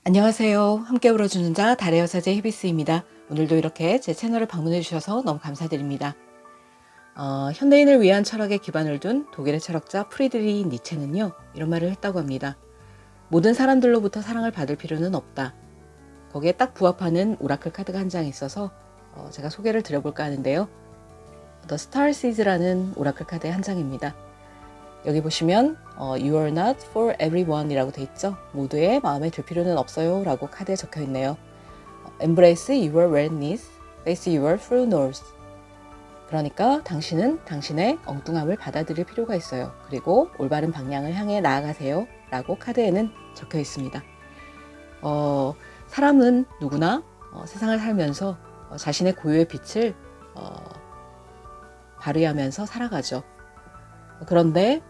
안녕하세요. 함께 울어주는 자 달의 여사제 히비스입니다. 오늘도 이렇게 제 채널을 방문해 주셔서 너무 감사드립니다. 현대인을 위한 철학에 기반을 둔 독일의 철학자 프리드리히 니체는요, 이런 말을 했다고 합니다. 모든 사람들로부터 사랑을 받을 필요는 없다. 거기에 딱 부합하는 오라클 카드가 한 장 있어서 제가 소개를 드려볼까 하는데요. The Star Seeds라는 오라클 카드의 한 장입니다. 여기 보시면 You are not for everyone 이라고 돼 있죠. 모두의 마음에 들 필요는 없어요 라고 카드에 적혀 있네요. Embrace your redness, face your true north. 그러니까 당신은 당신의 엉뚱함을 받아들일 필요가 있어요. 그리고 올바른 방향을 향해 나아가세요 라고 카드에는 적혀 있습니다. 사람은 누구나 세상을 살면서 자신의 고유의 빛을 발휘하면서 살아가죠. 그런데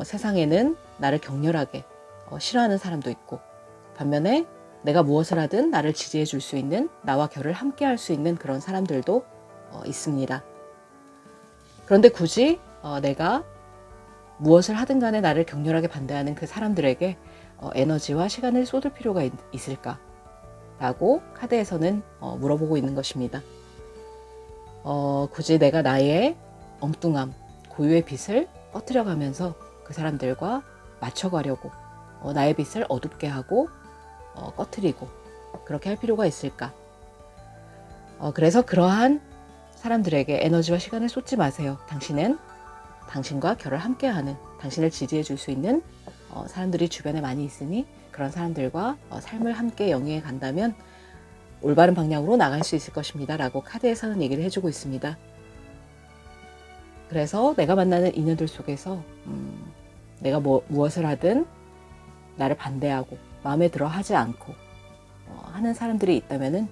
세상에는 나를 격렬하게 싫어하는 사람도 있고, 반면에 내가 무엇을 하든 나를 지지해 줄 수 있는, 나와 결을 함께 할 수 있는 그런 사람들도 있습니다. 그런데 굳이 내가 무엇을 하든 간에 나를 격렬하게 반대하는 그 사람들에게 에너지와 시간을 쏟을 필요가 있을까? 라고 카드에서는 물어보고 있는 것입니다. 굳이 내가 나의 엉뚱함, 고유의 빛을 꺼트려가면서 그 사람들과 맞춰가려고 나의 빛을 어둡게 하고 꺼트리고 그렇게 할 필요가 있을까? 그래서 그러한 사람들에게 에너지와 시간을 쏟지 마세요. 당신은 당신과 결을 함께하는, 당신을 지지해 줄 수 있는 사람들이 주변에 많이 있으니 그런 사람들과 삶을 함께 영위해 간다면 올바른 방향으로 나갈 수 있을 것입니다 라고 카드에서는 얘기를 해주고 있습니다. 그래서 내가 만나는 인연들 속에서 내가 무엇을 하든 나를 반대하고 마음에 들어 하지 않고 하는 사람들이 있다면은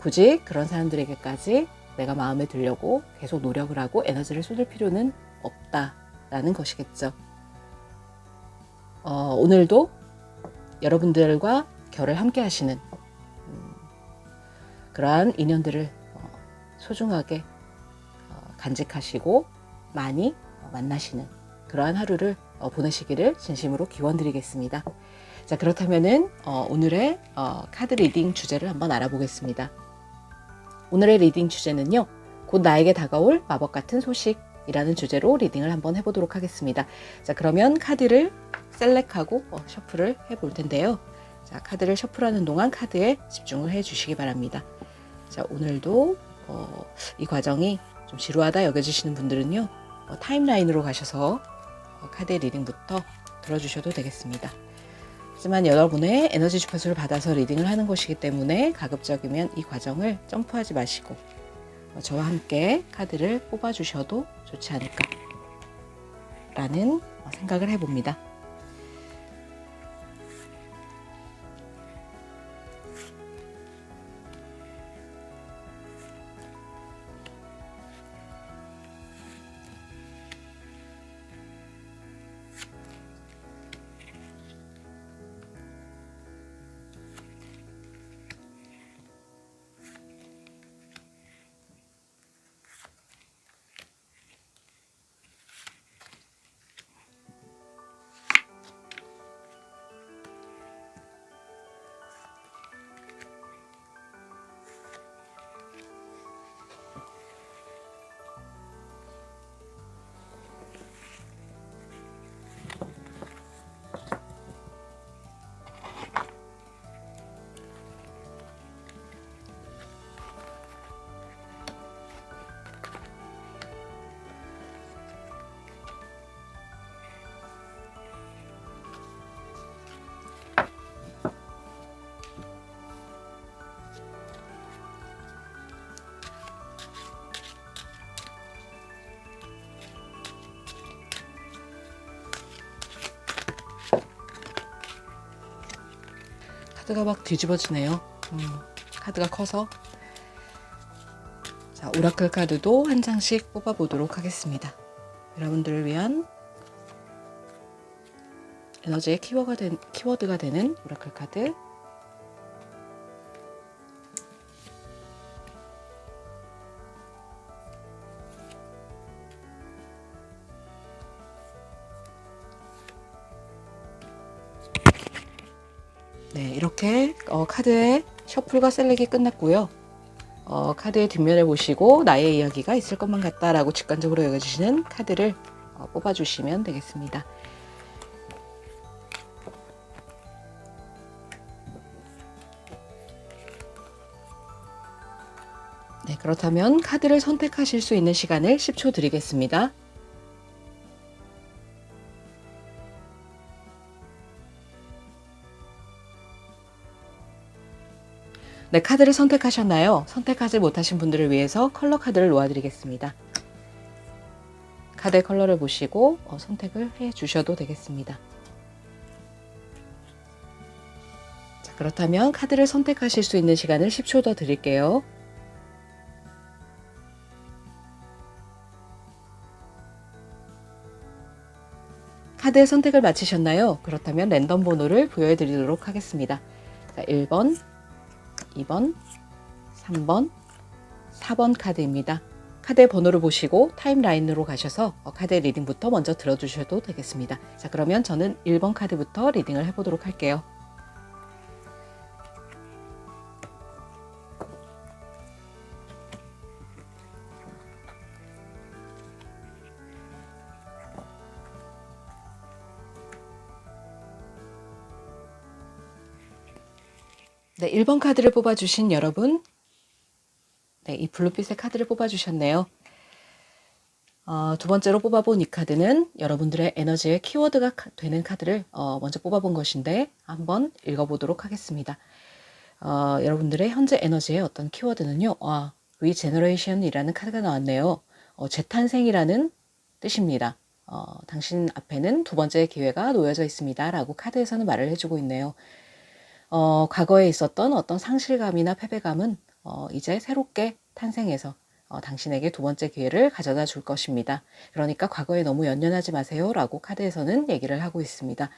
굳이 그런 사람들에게까지 내가 마음에 들려고 계속 노력을 하고 에너지를 쏟을 필요는 없다라는 것이겠죠. 오늘도 여러분들과 결을 함께 하시는 그러한 인연들을 소중하게 간직하시고 많이 만나시는 그러한 하루를 보내시기를 진심으로 기원드리겠습니다. 자, 그렇다면은 오늘의 카드 리딩 주제를 한번 알아보겠습니다. 오늘의 리딩 주제는요, 곧 나에게 다가올 마법 같은 소식이라는 주제로 리딩을 한번 해보도록 하겠습니다. 자, 그러면 카드를 셀렉하고 셔플을 해볼 텐데요. 자, 카드를 셔플하는 동안 카드에 집중을 해주시기 바랍니다. 자, 오늘도 이 과정이 좀 지루하다 여겨지시는 분들은요, 타임라인으로 가셔서 카드의 리딩부터 들어주셔도 되겠습니다. 하지만 여러분의 에너지 주파수를 받아서 리딩을 하는 것이기 때문에 가급적이면 이 과정을 점프하지 마시고 저와 함께 카드를 뽑아주셔도 좋지 않을까 라는 생각을 해봅니다. 카드가 막 뒤집어지네요. 카드가 커서. 자, 오라클 카드도 한 장씩 뽑아보도록 하겠습니다. 여러분들을 위한 에너지의 키워드가 되는 오라클 카드. 네, 이렇게 카드의 셔플과 셀렉이 끝났고요. 카드의 뒷면을 보시고 나의 이야기가 있을 것만 같다라고 직관적으로 여겨주시는 카드를 뽑아주시면 되겠습니다. 네, 그렇다면 카드를 선택하실 수 있는 시간을 10초 드리겠습니다. 네, 카드를 선택하셨나요? 선택하지 못하신 분들을 위해서 컬러 카드를 놓아드리겠습니다. 카드의 컬러를 보시고 선택을 해 주셔도 되겠습니다. 자, 그렇다면 카드를 선택하실 수 있는 시간을 10초 더 드릴게요. 카드의 선택을 마치셨나요? 그렇다면 랜덤 번호를 부여해 드리도록 하겠습니다. 자, 1번, 2번, 3번, 4번 카드입니다. 카드의 번호를 보시고 타임라인으로 가셔서 카드의 리딩부터 먼저 들어주셔도 되겠습니다. 자, 그러면 저는 1번 카드부터 리딩을 해보도록 할게요. 네, 1번 카드를 뽑아주신 여러분, 네, 이 블루빛의 카드를 뽑아주셨네요. 두 번째로 뽑아본 이 카드는 여러분들의 에너지의 키워드가 되는 카드를 먼저 뽑아본 것인데 한번 읽어보도록 하겠습니다. 여러분들의 현재 에너지의 어떤 키워드는요, 리제너레이션이라는 카드가 나왔네요. 재탄생이라는 뜻입니다. 당신 앞에는 두 번째 기회가 놓여져 있습니다. 라고 카드에서는 말을 해주고 있네요. 과거에 있었던 어떤 상실감이나 패배감은 이제 새롭게 탄생해서 당신에게 두 번째 기회를 가져다 줄 것입니다. 그러니까 과거에 너무 연연하지 마세요. 라고 카드에서는 얘기를 하고 있습니다.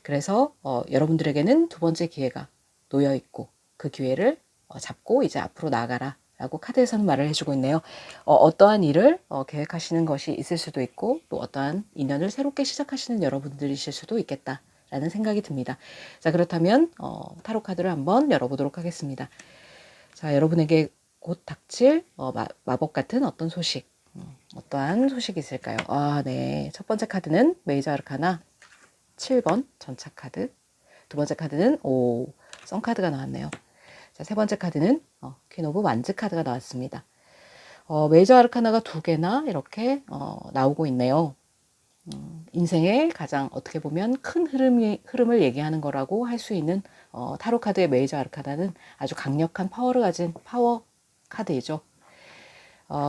그래서 여러분들에게는 두 번째 기회가 놓여 있고 그 기회를 잡고 이제 앞으로 나아가라. 라고 카드에서는 말을 해주고 있네요. 어떠한 일을 계획하시는 것이 있을 수도 있고 또 어떠한 인연을 새롭게 시작하시는 여러분들이실 수도 있겠다. 라는 생각이 듭니다. 자, 그렇다면 타로 카드를 한번 열어보도록 하겠습니다. 자, 여러분에게 곧 닥칠 마법 같은 어떤 소식, 어떠한 소식이 있을까요? 네. 첫 번째 카드는 메이저 아르카나 7번 전차 카드. 두 번째 카드는 선 카드가 나왔네요. 자, 세 번째 카드는 퀸 오브 완즈 카드가 나왔습니다. 메이저 아르카나가 두 개나 이렇게 나오고 있네요. 인생의 가장 어떻게 보면 큰 흐름을 얘기하는 거라고 할 수 있는 타로 카드의 메이저 아르카나는 아주 강력한 파워를 가진 파워 카드이죠.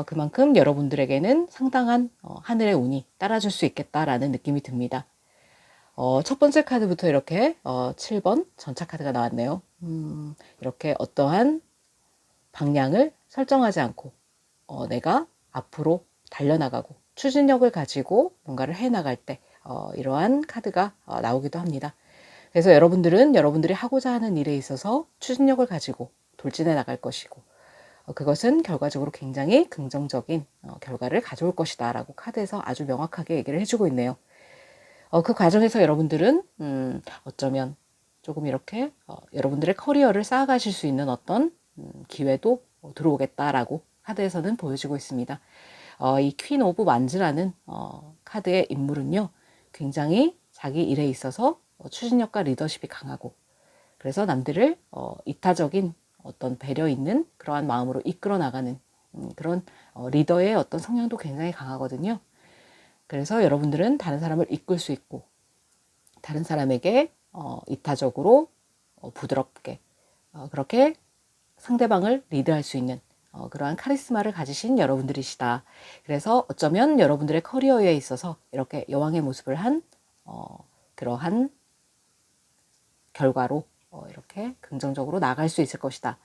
그만큼 여러분들에게는 상당한 하늘의 운이 따라줄 수 있겠다라는 느낌이 듭니다. 첫 번째 카드부터 이렇게 7번 전차 카드가 나왔네요. 이렇게 어떠한 방향을 설정하지 않고 내가 앞으로 달려나가고 추진력을 가지고 뭔가를 해나갈 때 이러한 카드가 나오기도 합니다. 그래서 여러분들은 여러분들이 하고자 하는 일에 있어서 추진력을 가지고 돌진해 나갈 것이고 그것은 결과적으로 굉장히 긍정적인 결과를 가져올 것이다 라고 카드에서 아주 명확하게 얘기를 해주고 있네요. 그 과정에서 여러분들은 어쩌면 조금 이렇게 여러분들의 커리어를 쌓아가실 수 있는 어떤 기회도 들어오겠다라고 카드에서는 보여지고 있습니다. 이 퀸 오브 완즈라는 카드의 인물은요, 굉장히 자기 일에 있어서 추진력과 리더십이 강하고 그래서 남들을 이타적인 어떤 배려 있는 그러한 마음으로 이끌어 나가는 그런 리더의 어떤 성향도 굉장히 강하거든요. 그래서 여러분들은 다른 사람을 이끌 수 있고 다른 사람에게 이타적으로 부드럽게 그렇게 상대방을 리드할 수 있는 그러한 카리스마를 가지신 여러분들이시다. 그래서 어쩌면 여러분들의 커리어에 있어서 이렇게 여왕의 모습을 한 그러한 결과로 이렇게 긍정적으로 나아갈 수 있을 것이다.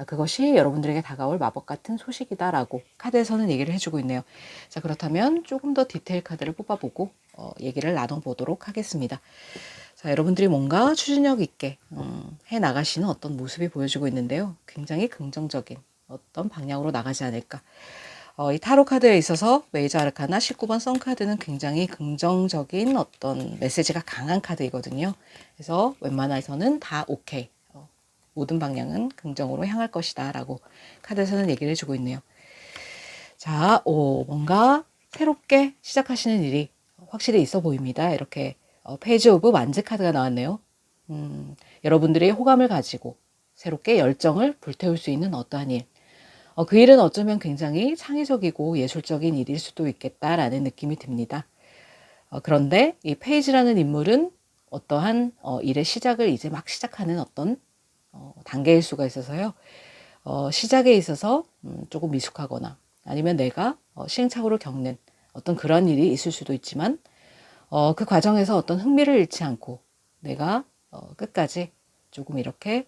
그것이 여러분들에게 다가올 마법 같은 소식이다 라고 카드에서는 얘기를 해주고 있네요. 자, 그렇다면 조금 더 디테일 카드를 뽑아보고 얘기를 나눠보도록 하겠습니다. 자, 여러분들이 뭔가 추진력 있게 해 나가시는 어떤 모습이 보여지고 있는데요. 굉장히 긍정적인 어떤 방향으로 나가지 않을까. 이 타로 카드에 있어서 메이저 아르카나 19번 선 카드는 굉장히 긍정적인 어떤 메시지가 강한 카드이거든요. 그래서 웬만해서는 다 오케이. 모든 방향은 긍정으로 향할 것이다 라고 카드에서는 얘기를 해주고 있네요. 자, 뭔가 새롭게 시작하시는 일이 확실히 있어 보입니다. 이렇게 페이지 오브 만즈 카드가 나왔네요. 여러분들이 호감을 가지고 새롭게 열정을 불태울 수 있는 어떠한 일. 그 일은 어쩌면 굉장히 창의적이고 예술적인 일일 수도 있겠다라는 느낌이 듭니다. 그런데 이 페이지라는 인물은 어떠한 일의 시작을 이제 막 시작하는 어떤 단계일 수가 있어서요. 시작에 있어서 조금 미숙하거나 아니면 내가 시행착오를 겪는 어떤 그런 일이 있을 수도 있지만 그 과정에서 어떤 흥미를 잃지 않고 내가 끝까지 조금 이렇게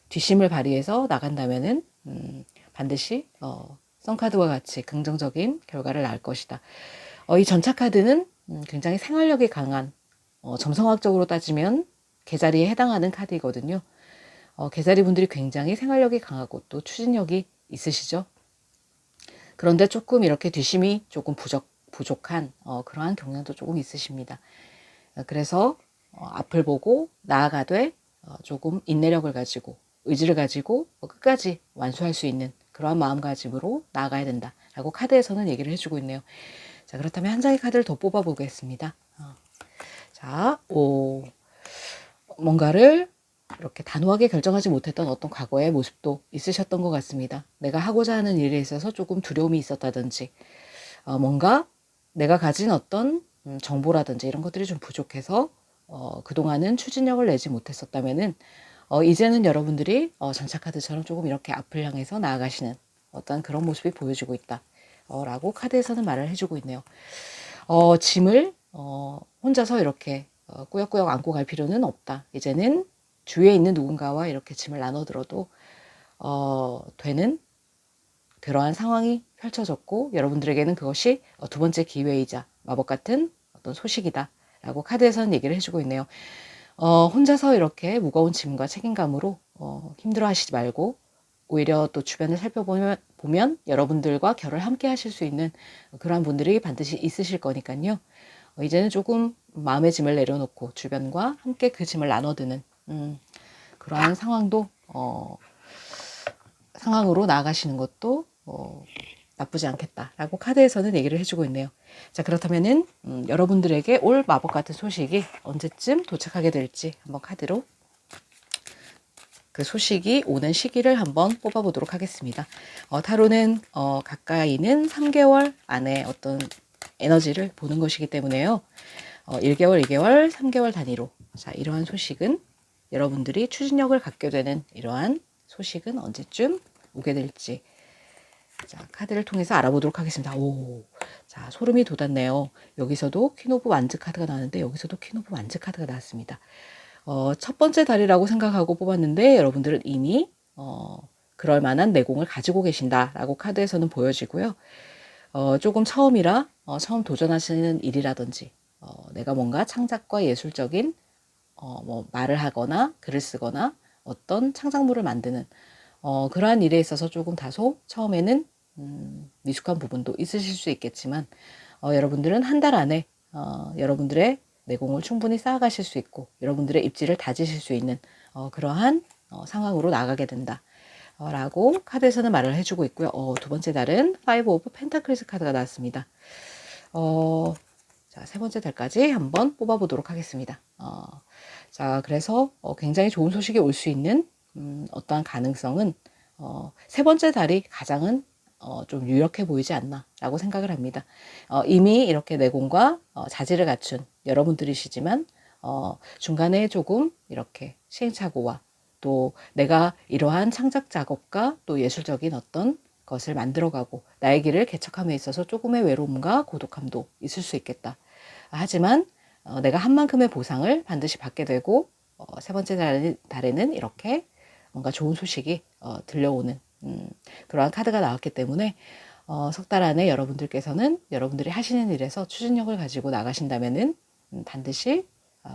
뒷심을 발휘해서 나간다면은 반드시 선카드와 같이 긍정적인 결과를 낳을 것이다. 이 전차 카드는 굉장히 생활력이 강한 점성학적으로 따지면 개자리에 해당하는 카드이거든요. 개자리 분들이 굉장히 생활력이 강하고 또 추진력이 있으시죠. 그런데 조금 이렇게 뒷심이 조금 부족한 그러한 경향도 조금 있으십니다. 그래서 앞을 보고 나아가되 조금 인내력을 가지고 의지를 가지고 끝까지 완수할 수 있는 그러한 마음가짐으로 나아가야 된다라고 카드에서는 얘기를 해주고 있네요. 자, 그렇다면 한 장의 카드를 더 뽑아 보겠습니다. 자, 뭔가를 이렇게 단호하게 결정하지 못했던 어떤 과거의 모습도 있으셨던 것 같습니다. 내가 하고자 하는 일에 있어서 조금 두려움이 있었다든지 뭔가 내가 가진 어떤 정보라든지 이런 것들이 좀 부족해서 그동안은 추진력을 내지 못했었다면은 이제는 여러분들이 전차카드처럼 조금 이렇게 앞을 향해서 나아가시는 어떤 그런 모습이 보여지고 있다 라고 카드에서는 말을 해주고 있네요. 짐을 혼자서 이렇게 꾸역꾸역 안고 갈 필요는 없다. 이제는 주위에 있는 누군가와 이렇게 짐을 나눠 들어도 되는 그러한 상황이 펼쳐졌고 여러분들에게는 그것이 두 번째 기회이자 마법 같은 어떤 소식이다 라고 카드에서는 얘기를 해주고 있네요. 혼자서 이렇게 무거운 짐과 책임감으로 힘들어 하시지 말고 오히려 또 주변을 살펴보면 여러분들과 결을 함께 하실 수 있는 그러한 분들이 반드시 있으실 거니까요. 이제는 조금 마음의 짐을 내려놓고 주변과 함께 그 짐을 나눠드는 그러한 상황으로 나아가시는 것도 나쁘지 않겠다라고 카드에서는 얘기를 해주고 있네요. 자, 그렇다면은 여러분들에게 올 마법 같은 소식이 언제쯤 도착하게 될지 한번 카드로 그 소식이 오는 시기를 한번 뽑아보도록 하겠습니다. 타로는 가까이는 3개월 안에 어떤 에너지를 보는 것이기 때문에요. 1개월, 2개월, 3개월 단위로 자, 이러한 소식은 여러분들이 추진력을 갖게 되는 이러한 소식은 언제쯤 오게 될지 자, 카드를 통해서 알아보도록 하겠습니다. 자, 소름이 돋았네요. 여기서도 퀸 오브 완즈 카드가 나왔는데 여기서도 퀸 오브 완즈 카드가 나왔습니다. 첫 번째 달이라고 생각하고 뽑았는데 여러분들은 이미 그럴 만한 내공을 가지고 계신다라고 카드에서는 보여지고요. 조금 처음이라 처음 도전하시는 일이라든지 내가 뭔가 창작과 예술적인 뭐 말을 하거나 글을 쓰거나 어떤 창작물을 만드는 그러한 일에 있어서 조금 다소 처음에는 미숙한 부분도 있으실 수 있겠지만 여러분들은 한 달 안에 여러분들의 내공을 충분히 쌓아가실 수 있고 여러분들의 입지를 다지실 수 있는 그러한 상황으로 나가게 된다 라고 카드에서는 말을 해주고 있고요. 두 번째 달은 5 오브 펜타클스 카드가 나왔습니다. 자, 세 번째 달까지 한번 뽑아보도록 하겠습니다. 자, 그래서 굉장히 좋은 소식이 올 수 있는 어떠한 가능성은 세 번째 달이 가장은 좀 유력해 보이지 않나 라고 생각을 합니다. 이미 이렇게 내공과 자질을 갖춘 여러분들이시지만 중간에 조금 이렇게 시행착오와 또 내가 이러한 창작 작업과 또 예술적인 어떤 것을 만들어가고 나의 길을 개척함에 있어서 조금의 외로움과 고독함도 있을 수 있겠다. 하지만 내가 한 만큼의 보상을 반드시 받게 되고 세 번째 달에는 이렇게 뭔가 좋은 소식이 들려오는 그러한 카드가 나왔기 때문에 석 달 안에 여러분들께서는 여러분들이 하시는 일에서 추진력을 가지고 나가신다면은 반드시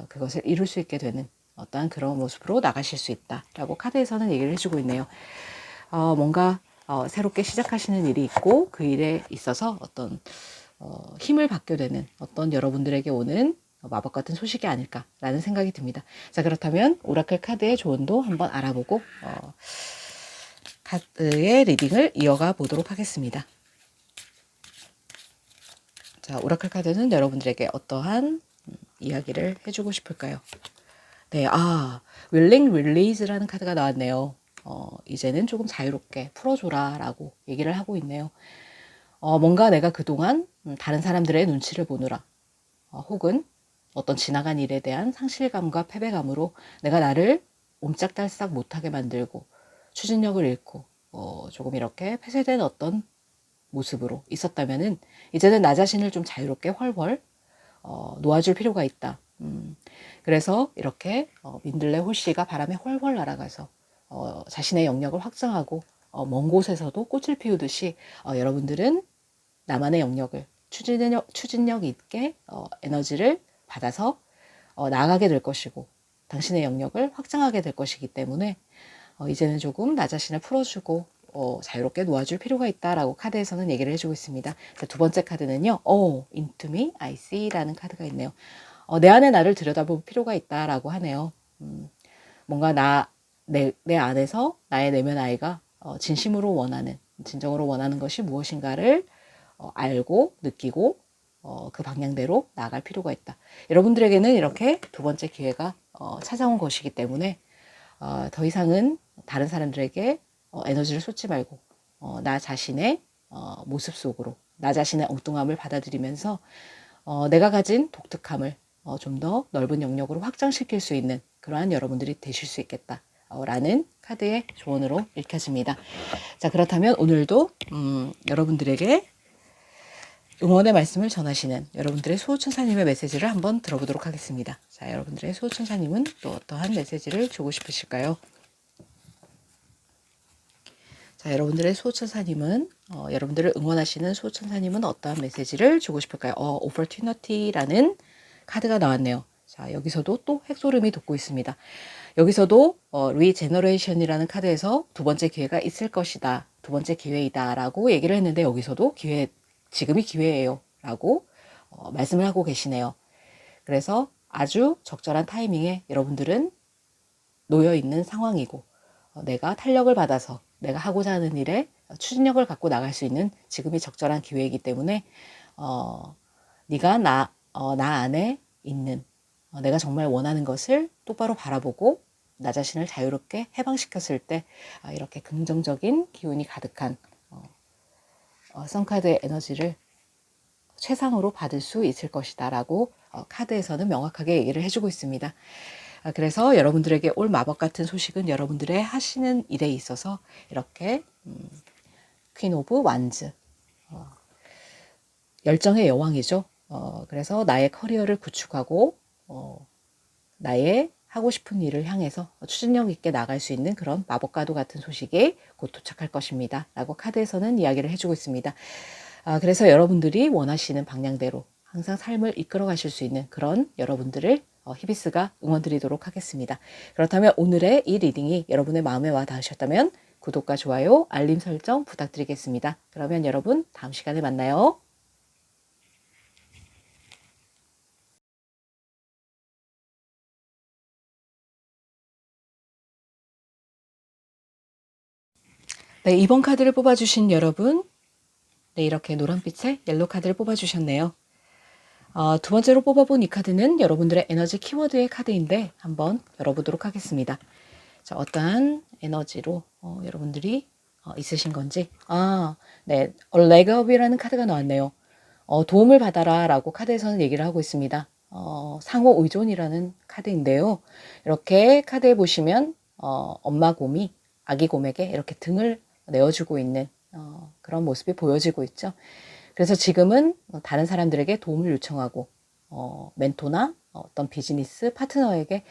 그것을 이룰 수 있게 되는 어떠한 그런 모습으로 나가실 수 있다라고 카드에서는 얘기를 해주고 있네요. 뭔가 새롭게 시작하시는 일이 있고 그 일에 있어서 어떤 힘을 받게 되는 어떤 여러분들에게 오는 마법 같은 소식이 아닐까라는 생각이 듭니다. 자, 그렇다면 오라클 카드의 조언도 한번 알아보고 카드의 리딩을 이어가 보도록 하겠습니다. 자, 오라클 카드는 여러분들에게 어떠한 이야기를 해주고 싶을까요? 네, willing release라는 카드가 나왔네요. 이제는 조금 자유롭게 풀어줘라 라고 얘기를 하고 있네요. 뭔가 내가 그동안 다른 사람들의 눈치를 보느라 혹은 어떤 지나간 일에 대한 상실감과 패배감으로 내가 나를 옴짝달싹 못하게 만들고 추진력을 잃고 조금 이렇게 폐쇄된 어떤 모습으로 있었다면은 이제는 나 자신을 좀 자유롭게 훨훨 놓아줄 필요가 있다. 그래서 이렇게 민들레 홀씨가 바람에 훨훨 날아가서 자신의 영역을 확장하고 먼 곳에서도 꽃을 피우듯이 여러분들은 나만의 영역을 추진력 있게 에너지를 받아서 나아가게 될 것이고 당신의 영역을 확장하게 될 것이기 때문에 이제는 조금 나 자신을 풀어주고 자유롭게 놓아줄 필요가 있다라고 카드에서는 얘기를 해주고 있습니다. 자, 두 번째 카드는요. Into me, I see 라는 카드가 있네요. 내 안에 나를 들여다볼 필요가 있다라고 하네요. 뭔가 내 안에서 나의 내면 아이가 진심으로 원하는, 진정으로 원하는 것이 무엇인가를 알고 느끼고 그 방향대로 나아갈 필요가 있다. 여러분들에게는 이렇게 두 번째 기회가 찾아온 것이기 때문에 더 이상은 다른 사람들에게 에너지를 쏟지 말고 나 자신의 모습 속으로 나 자신의 엉뚱함을 받아들이면서 내가 가진 독특함을 좀 더 넓은 영역으로 확장시킬 수 있는 그러한 여러분들이 되실 수 있겠다 라는 카드의 조언으로 읽혀집니다. 자, 그렇다면 오늘도 여러분들에게 응원의 말씀을 전하시는 여러분들의 수호천사님의 메시지를 한번 들어보도록 하겠습니다. 자, 여러분들의 수호천사님은 또 어떠한 메시지를 주고 싶으실까요? 자, 여러분들의 수호천사님은 여러분들을 응원하시는 수호천사님은 어떠한 메시지를 주고 싶을까요? opportunity라는 카드가 나왔네요. 자, 여기서도 또 핵소름이 돋고 있습니다. 여기서도 regeneration이라는 카드에서 두 번째 기회가 있을 것이다. 두 번째 기회이다 라고 얘기를 했는데 여기서도 지금이 기회예요 라고 말씀을 하고 계시네요. 그래서 아주 적절한 타이밍에 여러분들은 놓여있는 상황이고 내가 탄력을 받아서 내가 하고자 하는 일에 추진력을 갖고 나갈 수 있는 지금이 적절한 기회이기 때문에 네가 나 안에 있는 내가 정말 원하는 것을 똑바로 바라보고 나 자신을 자유롭게 해방시켰을 때 이렇게 긍정적인 기운이 가득한 선카드의 에너지를 최상으로 받을 수 있을 것이다 라고 카드에서는 명확하게 얘기를 해주고 있습니다. 그래서 여러분들에게 올 마법 같은 소식은 여러분들의 하시는 일에 있어서 이렇게 퀸 오브 완즈 열정의 여왕이죠. 그래서 나의 커리어를 구축하고 나의 하고 싶은 일을 향해서 추진력 있게 나갈 수 있는 그런 마법과도 같은 소식이 곧 도착할 것입니다 라고 카드에서는 이야기를 해주고 있습니다. 그래서 여러분들이 원하시는 방향대로 항상 삶을 이끌어 가실 수 있는 그런 여러분들을 히비스가 응원드리도록 하겠습니다. 그렇다면 오늘의 이 리딩이 여러분의 마음에 와 닿으셨다면 구독과 좋아요, 알림 설정 부탁드리겠습니다. 그러면 여러분 다음 시간에 만나요. 네, 이번 카드를 뽑아주신 여러분, 네, 이렇게 노란빛의 옐로 카드를 뽑아주셨네요. 두 번째로 뽑아본 이 카드는 여러분들의 에너지 키워드의 카드인데 한번 열어보도록 하겠습니다. 자, 어떠한 에너지로 여러분들이 있으신 건지. 네, A leg up이라는 카드가 나왔네요. 도움을 받아라 라고 카드에서는 얘기를 하고 있습니다. 상호 의존이라는 카드인데요. 이렇게 카드에 보시면 엄마 곰이 아기 곰에게 이렇게 등을 내어주고 있는 그런 모습이 보여지고 있죠. 그래서 지금은 다른 사람들에게 도움을 요청하고 멘토나 어떤 비즈니스 파트너에게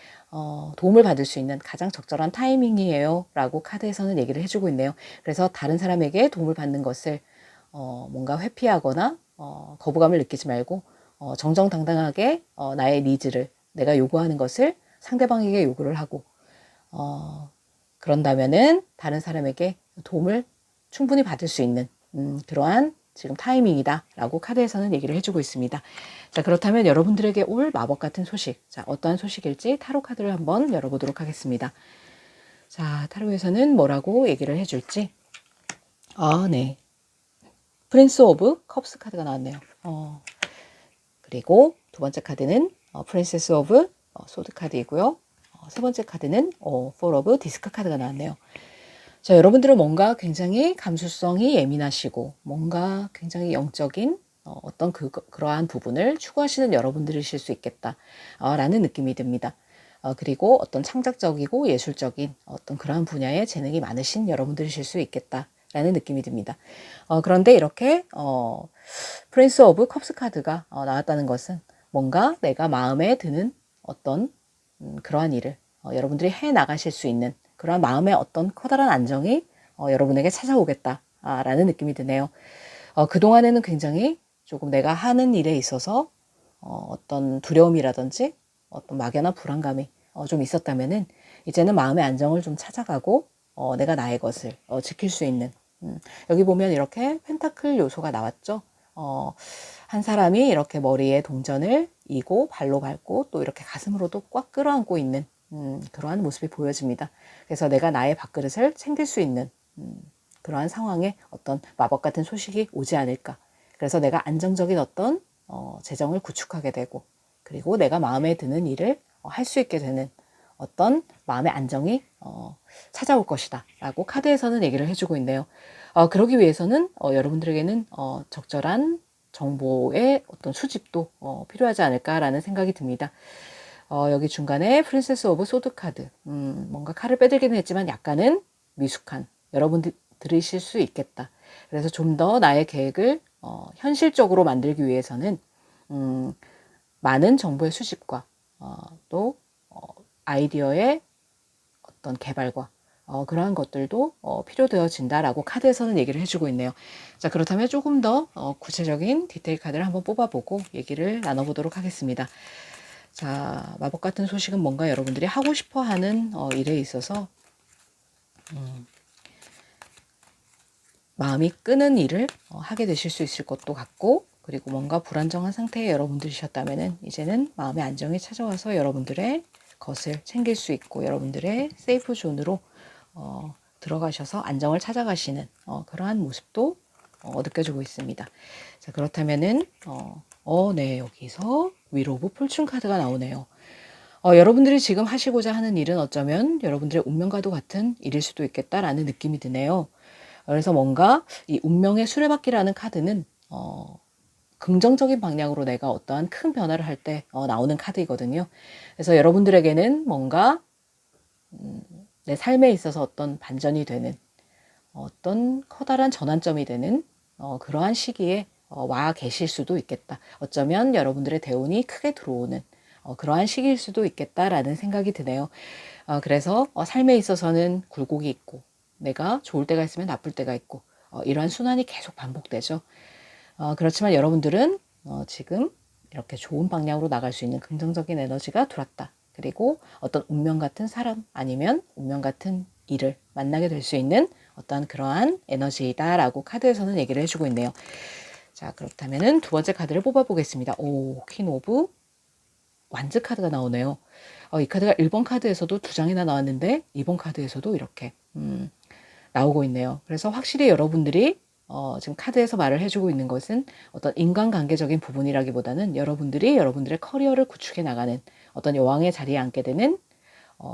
도움을 받을 수 있는 가장 적절한 타이밍이에요 라고 카드에서는 얘기를 해주고 있네요. 그래서 다른 사람에게 도움을 받는 것을 뭔가 회피하거나 거부감을 느끼지 말고 정정당당하게 나의 니즈를 내가 요구하는 것을 상대방에게 요구를 하고 그런다면은 다른 사람에게 도움을 충분히 받을 수 있는 그러한 지금 타이밍이다 라고 카드에서는 얘기를 해주고 있습니다. 자, 그렇다면 여러분들에게 올 마법 같은 소식, 자, 어떠한 소식일지 타로 카드를 한번 열어보도록 하겠습니다. 자, 타로에서는 뭐라고 얘기를 해줄지. 네. 프린스 오브 컵스 카드가 나왔네요. 그리고 두 번째 카드는 프린세스 오브 소드 카드이고요. 세 번째 카드는 폴 오브 디스크 카드가 나왔네요. 자, 여러분들은 뭔가 굉장히 감수성이 예민하시고 뭔가 굉장히 영적인 어떤 그러한 부분을 추구하시는 여러분들이실 수 있겠다 라는 느낌이 듭니다. 그리고 어떤 창작적이고 예술적인 어떤 그러한 분야에 재능이 많으신 여러분들이실 수 있겠다 라는 느낌이 듭니다. 그런데 이렇게 프린스 오브 컵스 카드가 나왔다는 것은 뭔가 내가 마음에 드는 어떤 그러한 일을 여러분들이 해 나가실 수 있는 그러한 마음의 어떤 커다란 안정이 여러분에게 찾아오겠다라는 느낌이 드네요. 그동안에는 굉장히 조금 내가 하는 일에 있어서 어떤 두려움이라든지 어떤 막연한 불안감이 좀 있었다면은 이제는 마음의 안정을 좀 찾아가고 내가 나의 것을 지킬 수 있는 여기 보면 이렇게 펜타클 요소가 나왔죠. 한 사람이 이렇게 머리에 동전을 이고 발로 밟고 또 이렇게 가슴으로도 꽉 끌어안고 있는 그러한 모습이 보여집니다. 그래서 내가 나의 밥그릇을 챙길 수 있는 그러한 상황에 어떤 마법 같은 소식이 오지 않을까. 그래서 내가 안정적인 어떤 재정을 구축하게 되고 그리고 내가 마음에 드는 일을 할 수 있게 되는 어떤 마음의 안정이 찾아올 것이다 라고 카드에서는 얘기를 해주고 있네요. 그러기 위해서는 여러분들에게는 적절한 정보의 어떤 수집도 필요하지 않을까라는 생각이 듭니다. 여기 중간에 프린세스 오브 소드 카드 뭔가 칼을 빼들기는 했지만 약간은 미숙한 여러분들 들으실 수 있겠다. 그래서 좀 더 나의 계획을 현실적으로 만들기 위해서는 많은 정보의 수집과 또 아이디어의 어떤 개발과 그러한 것들도 필요되어진다라고 카드에서는 얘기를 해주고 있네요. 자, 그렇다면 조금 더 구체적인 디테일 카드를 한번 뽑아보고 얘기를 나눠보도록 하겠습니다. 자, 마법 같은 소식은 뭔가 여러분들이 하고 싶어하는 일에 있어서 마음이 끄는 일을 하게 되실 수 있을 것도 같고 그리고 뭔가 불안정한 상태의 여러분들이셨다면 이제는 마음의 안정이 찾아와서 여러분들의 것을 챙길 수 있고 여러분들의 세이프 존으로 들어가셔서 안정을 찾아가시는 그러한 모습도 느껴지고 있습니다. 자, 그렇다면은 네, 여기서 위로 오브 폴춘 카드가 나오네요. 여러분들이 지금 하시고자 하는 일은 어쩌면 여러분들의 운명과도 같은 일일 수도 있겠다라는 느낌이 드네요. 그래서 뭔가 이 운명의 수레바퀴라는 카드는 긍정적인 방향으로 내가 어떠한 큰 변화를 할 때 나오는 카드이거든요. 그래서 여러분들에게는 뭔가 내 삶에 있어서 어떤 반전이 되는 어떤 커다란 전환점이 되는 그러한 시기에 와 계실 수도 있겠다. 어쩌면 여러분들의 대운이 크게 들어오는 그러한 시기일 수도 있겠다라는 생각이 드네요. 그래서 삶에 있어서는 굴곡이 있고 내가 좋을 때가 있으면 나쁠 때가 있고 이러한 순환이 계속 반복되죠. 그렇지만 여러분들은 지금 이렇게 좋은 방향으로 나갈 수 있는 긍정적인 에너지가 들어왔다. 그리고 어떤 운명 같은 사람 아니면 운명 같은 일을 만나게 될 수 있는 어떤 그러한 에너지이다라고 카드에서는 얘기를 해주고 있네요. 자, 그렇다면은 두 번째 카드를 뽑아보겠습니다. 퀸 오브 완즈 카드가 나오네요. 이 카드가 1번 카드에서도 두 장이나 나왔는데 2번 카드에서도 이렇게 나오고 있네요. 그래서 확실히 여러분들이 지금 카드에서 말을 해주고 있는 것은 어떤 인간관계적인 부분이라기보다는 여러분들이 여러분들의 커리어를 구축해 나가는 어떤 여왕의 자리에 앉게 되는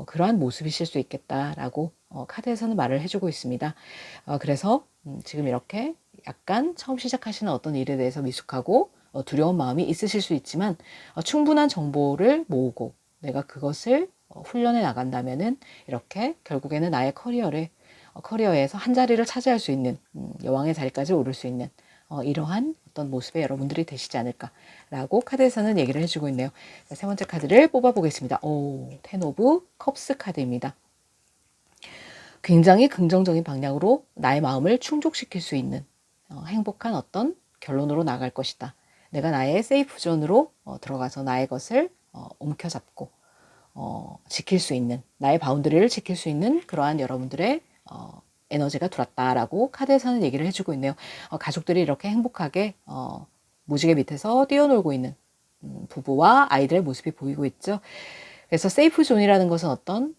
그러한 모습이실 수 있겠다라고 카드에서는 말을 해주고 있습니다. 그래서 지금 이렇게 약간 처음 시작하시는 어떤 일에 대해서 미숙하고 두려운 마음이 있으실 수 있지만 충분한 정보를 모으고 내가 그것을 훈련해 나간다면은 이렇게 결국에는 나의 커리어에서 한 자리를 차지할 수 있는 여왕의 자리까지 오를 수 있는 이러한 어떤 모습의 여러분들이 되시지 않을까라고 카드에서는 얘기를 해주고 있네요. 자, 세 번째 카드를 뽑아보겠습니다. 텐 오브 컵스 카드입니다. 굉장히 긍정적인 방향으로 나의 마음을 충족시킬 수 있는 행복한 어떤 결론으로 나갈 것이다. 내가 나의 세이프 존으로 들어가서 나의 것을 움켜잡고 지킬 수 있는 나의 바운드리를 지킬 수 있는 그러한 여러분들의 에너지가 들었다라고 카드에서는 얘기를 해주고 있네요. 가족들이 이렇게 행복하게 무지개 밑에서 뛰어놀고 있는 부부와 아이들의 모습이 보이고 있죠. 그래서 세이프 존이라는 것은 어떤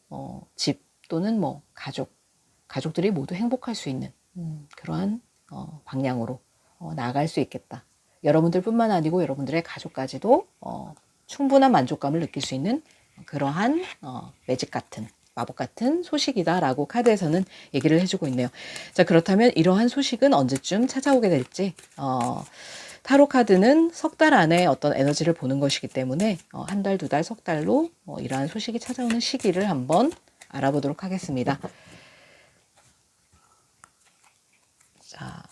집 또는 뭐 가족들이 모두 행복할 수 있는 그러한 방향으로 나아갈 수 있겠다. 여러분들뿐만 아니고 여러분들의 가족까지도 충분한 만족감을 느낄 수 있는 그러한 매직 같은 마법 같은 소식이다라고 카드에서는 얘기를 해주고 있네요. 자, 그렇다면 이러한 소식은 언제쯤 찾아오게 될지 타로 카드는 석 달 안에 어떤 에너지를 보는 것이기 때문에 한 달, 두 달, 석 달로 이러한 소식이 찾아오는 시기를 한번 알아보도록 하겠습니다. 자,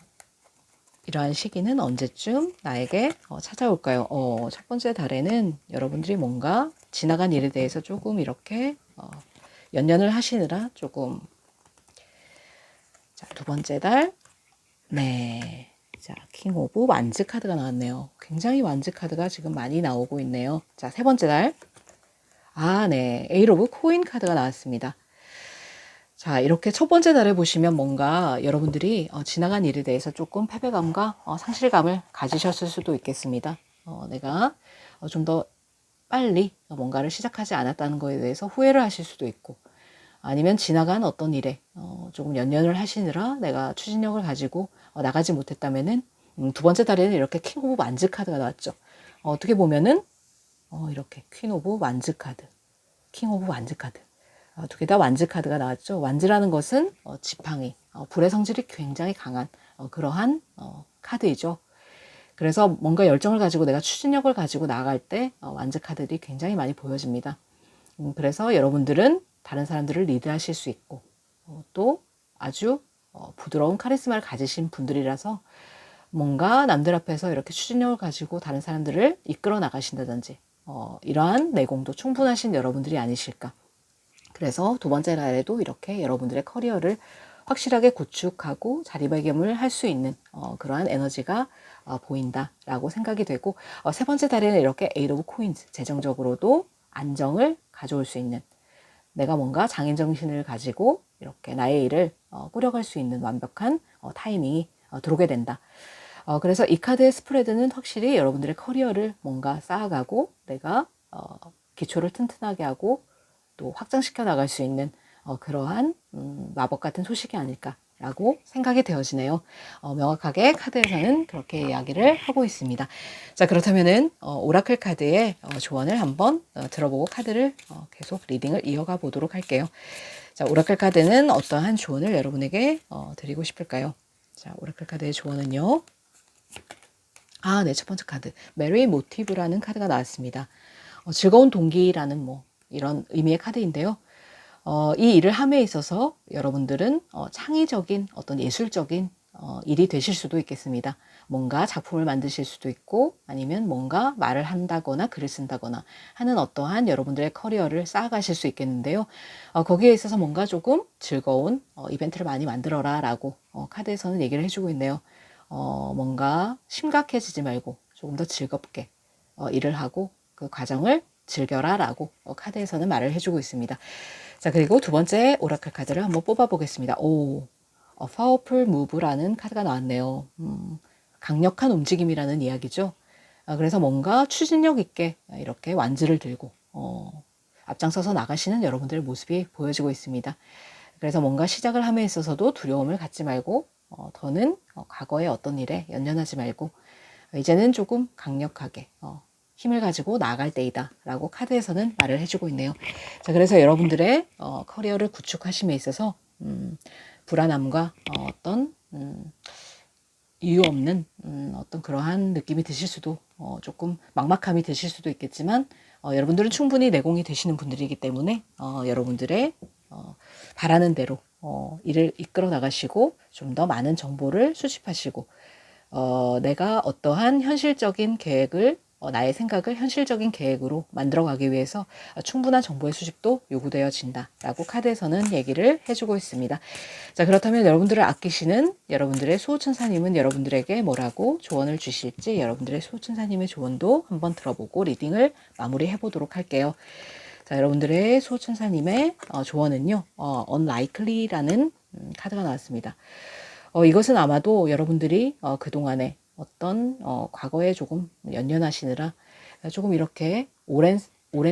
이러한 시기는 언제쯤 나에게 찾아올까요? 첫 번째 달에는 여러분들이 뭔가 지나간 일에 대해서 조금 이렇게 연연을 하시느라 조금. 자, 두 번째 달. 네. 자, 킹 오브 완즈 카드가 나왔네요. 굉장히 완즈 카드가 지금 많이 나오고 있네요. 자, 세 번째 달. 네. 에이트 오브 코인 카드가 나왔습니다. 자, 이렇게 첫 번째 달에 보시면 뭔가 여러분들이 지나간 일에 대해서 조금 패배감과 상실감을 가지셨을 수도 있겠습니다. 내가 좀 더 빨리 뭔가를 시작하지 않았다는 것에 대해서 후회를 하실 수도 있고, 아니면 지나간 어떤 일에 조금 연연을 하시느라 내가 추진력을 가지고 나가지 못했다면은 두 번째 달에는 이렇게 킹 오브 완즈 카드가 나왔죠. 어떻게 보면은 이렇게 퀸 오브 완즈 카드, 킹 오브 완즈 카드, 두 개 다 완즈 카드가 나왔죠. 완즈라는 것은 지팡이, 불의 성질이 굉장히 강한 그러한 카드이죠. 그래서 뭔가 열정을 가지고 내가 추진력을 가지고 나아갈 때 완즈 카드들이 굉장히 많이 보여집니다. 그래서 여러분들은 다른 사람들을 리드하실 수 있고 또 아주 부드러운 카리스마를 가지신 분들이라서 뭔가 남들 앞에서 이렇게 추진력을 가지고 다른 사람들을 이끌어 나가신다든지 이러한 내공도 충분하신 여러분들이 아니실까. 그래서 두 번째 달에도 이렇게 여러분들의 커리어를 확실하게 구축하고 자리매김을 할 수 있는 그러한 에너지가 보인다라고 생각이 되고, 세 번째 달에는 이렇게 에이트 오브 코인즈, 재정적으로도 안정을 가져올 수 있는, 내가 뭔가 장인정신을 가지고 이렇게 나의 일을 꾸려갈 수 있는 완벽한 타이밍이 들어오게 된다. 그래서 이 카드의 스프레드는 확실히 여러분들의 커리어를 뭔가 쌓아가고 내가 기초를 튼튼하게 하고 또 확장시켜 나갈 수 있는 그러한 마법 같은 소식이 아닐까라고 생각이 되어지네요. 명확하게 카드에서는 그렇게 이야기를 하고 있습니다. 자, 그렇다면은 오라클 카드의 조언을 한번 들어보고 카드를 계속 리딩을 이어가 보도록 할게요. 자, 오라클 카드는 어떠한 조언을 여러분에게 드리고 싶을까요? 자, 오라클 카드의 조언은요. 네, 첫 번째 카드 메리 모티브라는 카드가 나왔습니다. 즐거운 동기라는 이런 의미의 카드인데요. 이 일을 함에 있어서 여러분들은 창의적인 어떤 예술적인 일이 되실 수도 있겠습니다. 뭔가 작품을 만드실 수도 있고 아니면 뭔가 말을 한다거나 글을 쓴다거나 하는 어떠한 여러분들의 커리어를 쌓아가실 수 있겠는데요. 거기에 있어서 뭔가 조금 즐거운 이벤트를 많이 만들어라 라고 카드에서는 얘기를 해주고 있네요. 뭔가 심각해지지 말고 조금 더 즐겁게 일을 하고 그 과정을 즐겨라 라고 카드에서는 말을 해주고 있습니다. 자, 그리고 두 번째 오라클 카드를 한번 뽑아 보겠습니다. Powerful Move라는 카드가 나왔네요. 강력한 움직임이라는 이야기죠. 그래서 뭔가 추진력 있게 이렇게 완즈를 들고 앞장서서 나가시는 여러분들의 모습이 보여지고 있습니다. 그래서 뭔가 시작을 함에 있어서도 두려움을 갖지 말고 더는 과거의 어떤 일에 연연하지 말고 이제는 조금 강력하게 힘을 가지고 나아갈 때이다 라고 카드에서는 말을 해주고 있네요. 자, 그래서 여러분들의 커리어를 구축하심에 있어서 불안함과 어떤 이유 없는 어떤 그러한 느낌이 드실 수도 조금 막막함이 드실 수도 있겠지만 여러분들은 충분히 내공이 되시는 분들이기 때문에 여러분들의 바라는 대로 일을 이끌어 나가시고 좀 더 많은 정보를 수집하시고 내가 어떠한 현실적인 계획을 나의 생각을 현실적인 계획으로 만들어가기 위해서 충분한 정보의 수집도 요구되어진다라고 카드에서는 얘기를 해주고 있습니다. 자, 그렇다면 여러분들을 아끼시는 여러분들의 수호천사님은 여러분들에게 뭐라고 조언을 주실지 여러분들의 수호천사님의 조언도 한번 들어보고 리딩을 마무리해 보도록 할게요. 자, 여러분들의 수호천사님의 조언은요, unlikely라는 카드가 나왔습니다. 이것은 아마도 여러분들이 그동안에 어떤 과거에 조금 연연하시느라 조금 이렇게 오랜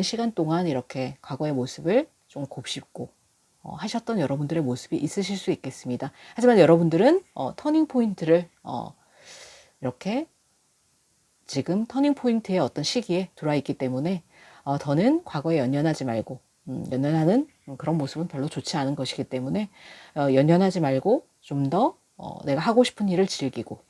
시간 동안 이렇게 과거의 모습을 좀 곱씹고 하셨던 여러분들의 모습이 있으실 수 있겠습니다. 하지만 여러분들은 터닝 포인트를 이렇게 지금 터닝 포인트의 어떤 시기에 들어와 있기 때문에 더는 과거에 연연하지 말고 연연하는 그런 모습은 별로 좋지 않은 것이기 때문에 연연하지 말고 좀 더 내가 하고 싶은 일을 즐기고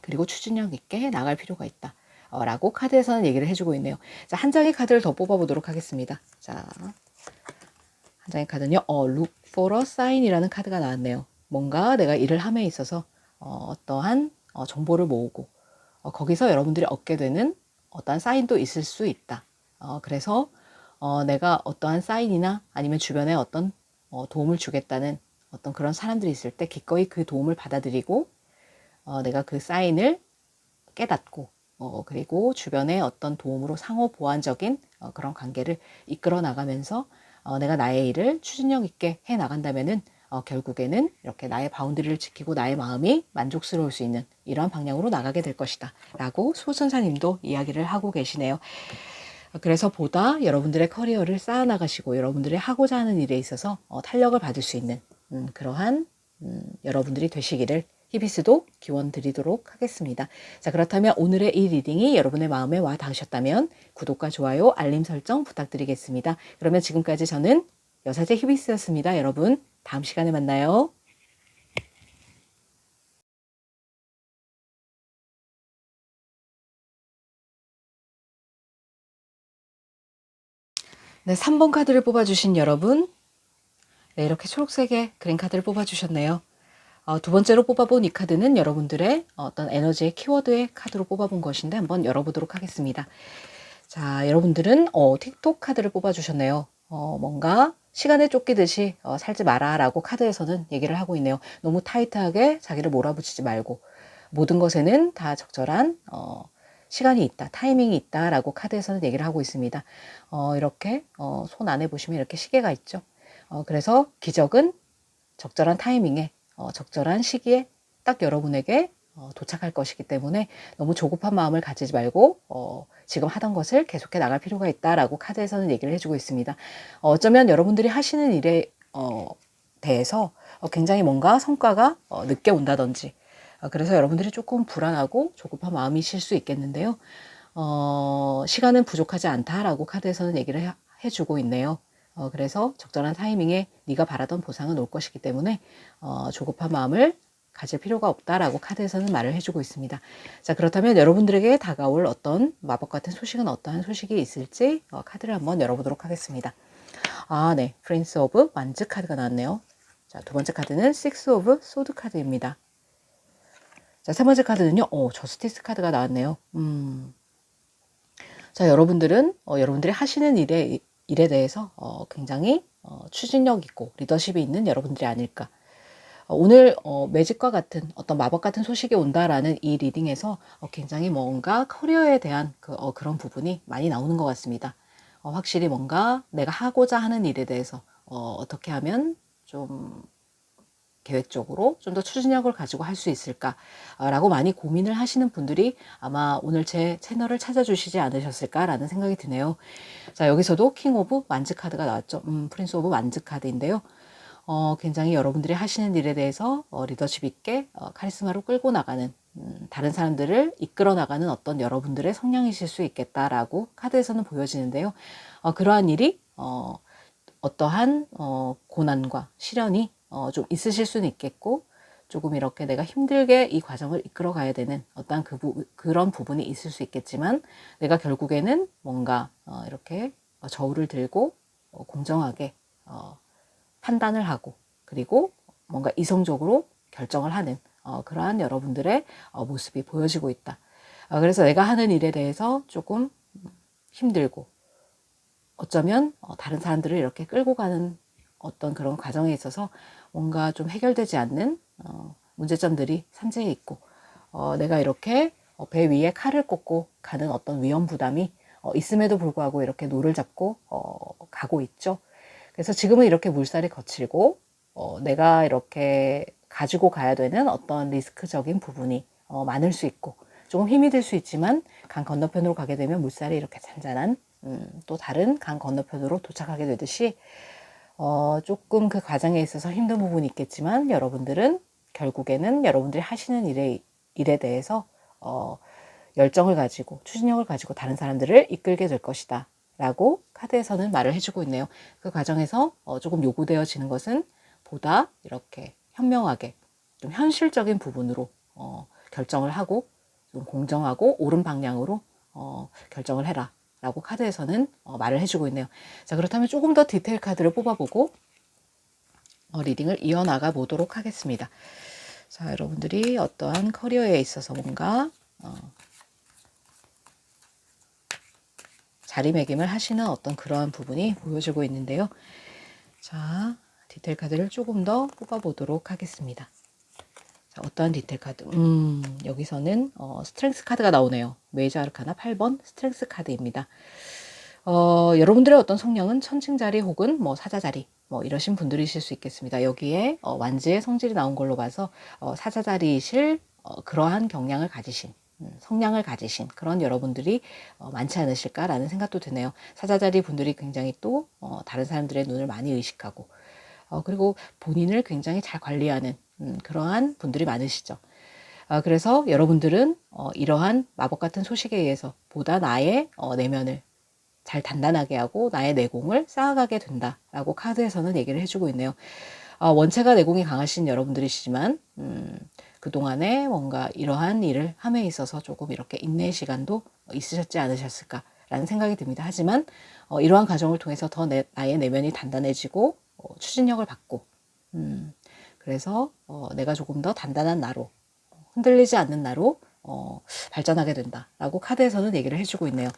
그리고 추진력 있게 나갈 필요가 있다. 라고 카드에서는 얘기를 해주고 있네요. 자, 한 장의 카드를 더 뽑아보도록 하겠습니다. 자, 한 장의 카드는요. Look for a sign이라는 카드가 나왔네요. 뭔가 내가 일을 함에 있어서 어떠한 정보를 모으고 거기서 여러분들이 얻게 되는 어떠한 사인도 있을 수 있다. 그래서 내가 어떠한 사인이나 아니면 주변에 어떤 도움을 주겠다는 어떤 그런 사람들이 있을 때 기꺼이 그 도움을 받아들이고 내가 그 사인을 깨닫고 그리고 주변의 어떤 도움으로 상호 보완적인 그런 관계를 이끌어 나가면서 내가 나의 일을 추진력 있게 해 나간다면은 결국에는 이렇게 나의 바운드리를 지키고 나의 마음이 만족스러울 수 있는 이러한 방향으로 나가게 될 것이다 라고 수호천사님도 이야기를 하고 계시네요. 그래서 보다 여러분들의 커리어를 쌓아나가시고 여러분들의 하고자 하는 일에 있어서 탄력을 받을 수 있는 그러한 여러분들이 되시기를 히비스도 기원 드리도록 하겠습니다. 자, 그렇다면 오늘의 이 리딩이 여러분의 마음에 와 닿으셨다면 구독과 좋아요, 알림 설정 부탁드리겠습니다. 그러면 지금까지 저는 여사제 히비스였습니다. 여러분, 다음 시간에 만나요. 네, 3번 카드를 뽑아주신 여러분, 네, 이렇게 초록색의 그린 카드를 뽑아주셨네요. 두 번째로 뽑아본 이 카드는 여러분들의 어떤 에너지의 키워드의 카드로 뽑아본 것인데 한번 열어보도록 하겠습니다. 자, 여러분들은 틱톡 카드를 뽑아주셨네요. 뭔가 시간에 쫓기듯이 살지 마라 라고 카드에서는 얘기를 하고 있네요. 너무 타이트하게 자기를 몰아붙이지 말고 모든 것에는 다 적절한 시간이 있다, 타이밍이 있다 라고 카드에서는 얘기를 하고 있습니다. 이렇게 손 안에 보시면 이렇게 시계가 있죠. 그래서 기적은 적절한 타이밍에 적절한 시기에 딱 여러분에게 도착할 것이기 때문에 너무 조급한 마음을 가지지 말고 지금 하던 것을 계속해 나갈 필요가 있다라고 카드에서는 얘기를 해주고 있습니다. 어쩌면 여러분들이 하시는 일에 대해서 굉장히 뭔가 성과가 늦게 온다든지 그래서 여러분들이 조금 불안하고 조급한 마음이실 수 있겠는데요. 시간은 부족하지 않다라고 카드에서는 얘기를 해주고 있네요. 그래서 적절한 타이밍에 네가 바라던 보상은 올 것이기 때문에 조급한 마음을 가질 필요가 없다라고 카드에서는 말을 해주고 있습니다. 자, 그렇다면 여러분들에게 다가올 어떤 마법 같은 소식은 어떠한 소식이 있을지 카드를 한번 열어보도록 하겠습니다. 네, 프린스 오브 완즈 카드가 나왔네요. 자, 두 번째 카드는 식스 오브 소드 카드입니다. 자, 세 번째 카드는요. 저스티스 카드가 나왔네요. 자, 여러분들은 여러분들이 하시는 일에 대해서 굉장히 추진력 있고 리더십이 있는 여러분들이 아닐까. 오늘 매직과 같은 어떤 마법 같은 소식이 온다라는 이 리딩에서 굉장히 뭔가 커리어에 대한 그런 부분이 많이 나오는 것 같습니다. 확실히 뭔가 내가 하고자 하는 일에 대해서 어떻게 하면 좀 계획적으로 좀 더 추진력을 가지고 할 수 있을까라고 많이 고민을 하시는 분들이 아마 오늘 제 채널을 찾아주시지 않으셨을까라는 생각이 드네요. 자, 여기서도 킹 오브 완즈 카드가 나왔죠. 프린스 오브 완즈 카드인데요. 굉장히 여러분들이 하시는 일에 대해서 리더십 있게 카리스마로 끌고 나가는 다른 사람들을 이끌어 나가는 어떤 여러분들의 성향이실 수 있겠다라고 카드에서는 보여지는데요. 그러한 일이 어떠한 고난과 시련이 좀 있으실 수는 있겠고 조금 이렇게 내가 힘들게 이 과정을 이끌어 가야 되는 어떠한 그런 부분이 있을 수 있겠지만 내가 결국에는 뭔가 이렇게 저울을 들고 공정하게 판단을 하고 그리고 뭔가 이성적으로 결정을 하는 그러한 여러분들의 모습이 보여지고 있다. 그래서 내가 하는 일에 대해서 조금 힘들고 어쩌면 다른 사람들을 이렇게 끌고 가는 어떤 그런 과정에 있어서 뭔가 좀 해결되지 않는 문제점들이 산재해 있고 내가 이렇게 배 위에 칼을 꽂고 가는 어떤 위험 부담이 있음에도 불구하고 이렇게 노를 잡고 가고 있죠. 그래서 지금은 이렇게 물살이 거칠고 내가 이렇게 가지고 가야 되는 어떤 리스크적인 부분이 많을 수 있고 조금 힘이 들 수 있지만 강 건너편으로 가게 되면 물살이 이렇게 잔잔한 또 다른 강 건너편으로 도착하게 되듯이 조금 그 과정에 있어서 힘든 부분이 있겠지만 여러분들은 결국에는 여러분들이 하시는 일에 대해서 열정을 가지고 추진력을 가지고 다른 사람들을 이끌게 될 것이다 라고 카드에서는 말을 해주고 있네요. 그 과정에서 조금 요구되어지는 것은 보다 이렇게 현명하게 좀 현실적인 부분으로 결정을 하고 좀 공정하고 옳은 방향으로 결정을 해라 라고 카드에서는 말을 해주고 있네요. 자, 그렇다면 조금 더 디테일 카드를 뽑아보고 리딩을 이어나가 보도록 하겠습니다. 자, 여러분들이 어떠한 커리어에 있어서 뭔가 자리매김을 하시는 어떤 그러한 부분이 보여지고 있는데요. 자, 디테일 카드를 조금 더 뽑아보도록 하겠습니다. 자, 어떠한 디테일 카드? 여기서는 스트렝스 카드가 나오네요. 메이저 아르카나 8번 스트렝스 카드입니다. 여러분들의 어떤 성령은 천칭자리 혹은 뭐 사자자리 뭐 이러신 분들이실 수 있겠습니다. 여기에 완지의 성질이 나온 걸로 봐서 사자자리이실 그러한 경향을 가지신 성량을 가지신 그런 여러분들이 많지 않으실까라는 생각도 드네요. 사자자리 분들이 굉장히 또 다른 사람들의 눈을 많이 의식하고 그리고 본인을 굉장히 잘 관리하는 그러한 분들이 많으시죠. 그래서 여러분들은 이러한 마법 같은 소식에 의해서 보다 나의 내면을 잘 단단하게 하고 나의 내공을 쌓아가게 된다라고 카드에서는 얘기를 해주고 있네요. 원체가 내공이 강하신 여러분들이시지만 그동안에 뭔가 이러한 일을 함에 있어서 조금 이렇게 인내의 시간도 있으셨지 않으셨을까라는 생각이 듭니다. 하지만 이러한 과정을 통해서 더 나의 내면이 단단해지고 추진력을 받고 그래서 내가 조금 더 단단한 나로 흔들리지 않는 나로 발전하게 된다라고 카드에서는 얘기를 해주고 있네요.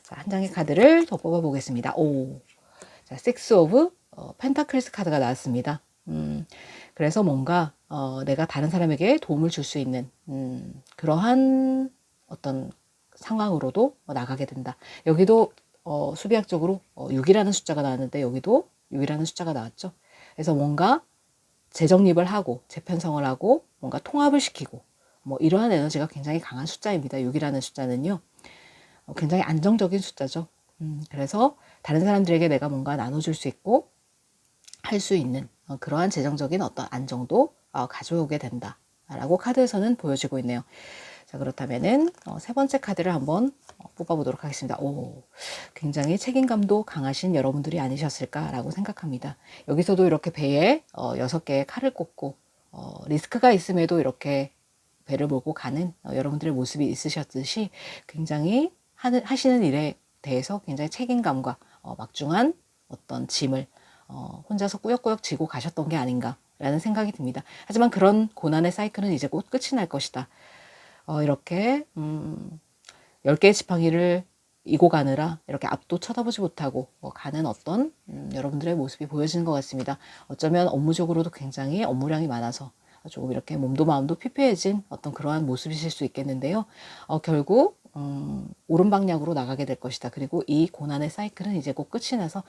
자, 한 장의 카드를 더 뽑아 보겠습니다. 자, 식스 오브 펜타클스 카드가 나왔습니다. 그래서 뭔가 내가 다른 사람에게 도움을 줄 수 있는 그러한 어떤 상황으로도 나가게 된다. 여기도 수비학적으로 6이라는 숫자가 나왔는데 여기도 6이라는 숫자가 나왔죠. 그래서 뭔가 재정립을 하고 재편성을 하고 뭔가 통합을 시키고 뭐 이러한 에너지가 굉장히 강한 숫자입니다. 6이라는 숫자는요. 굉장히 안정적인 숫자죠. 그래서 다른 사람들에게 내가 뭔가 나눠줄 수 있고 할 수 있는 그러한 재정적인 어떤 안정도 가져오게 된다라고 카드에서는 보여지고 있네요. 자, 그렇다면은 세 번째 카드를 한번 뽑아보도록 하겠습니다. 굉장히 책임감도 강하신 여러분들이 아니셨을까라고 생각합니다. 여기서도 이렇게 배에 6개의 칼을 꽂고 리스크가 있음에도 이렇게 배를 몰고 가는 여러분들의 모습이 있으셨듯이 굉장히 하시는 일에 대해서 굉장히 책임감과 막중한 어떤 짐을 혼자서 꾸역꾸역 지고 가셨던 게 아닌가라는 생각이 듭니다. 하지만 그런 고난의 사이클은 이제 곧 끝이 날 것이다. 이렇게 10개의 지팡이를 이고 가느라 이렇게 앞도 쳐다보지 못하고 가는 어떤 여러분들의 모습이 보여지는 것 같습니다. 어쩌면 업무적으로도 굉장히 업무량이 많아서 조금 이렇게 몸도 마음도 피폐해진 어떤 그러한 모습이실 수 있겠는데요. 결국 옳은 방향으로 나가게 될 것이다. 그리고 이 고난의 사이클은 이제 곧 끝이 나서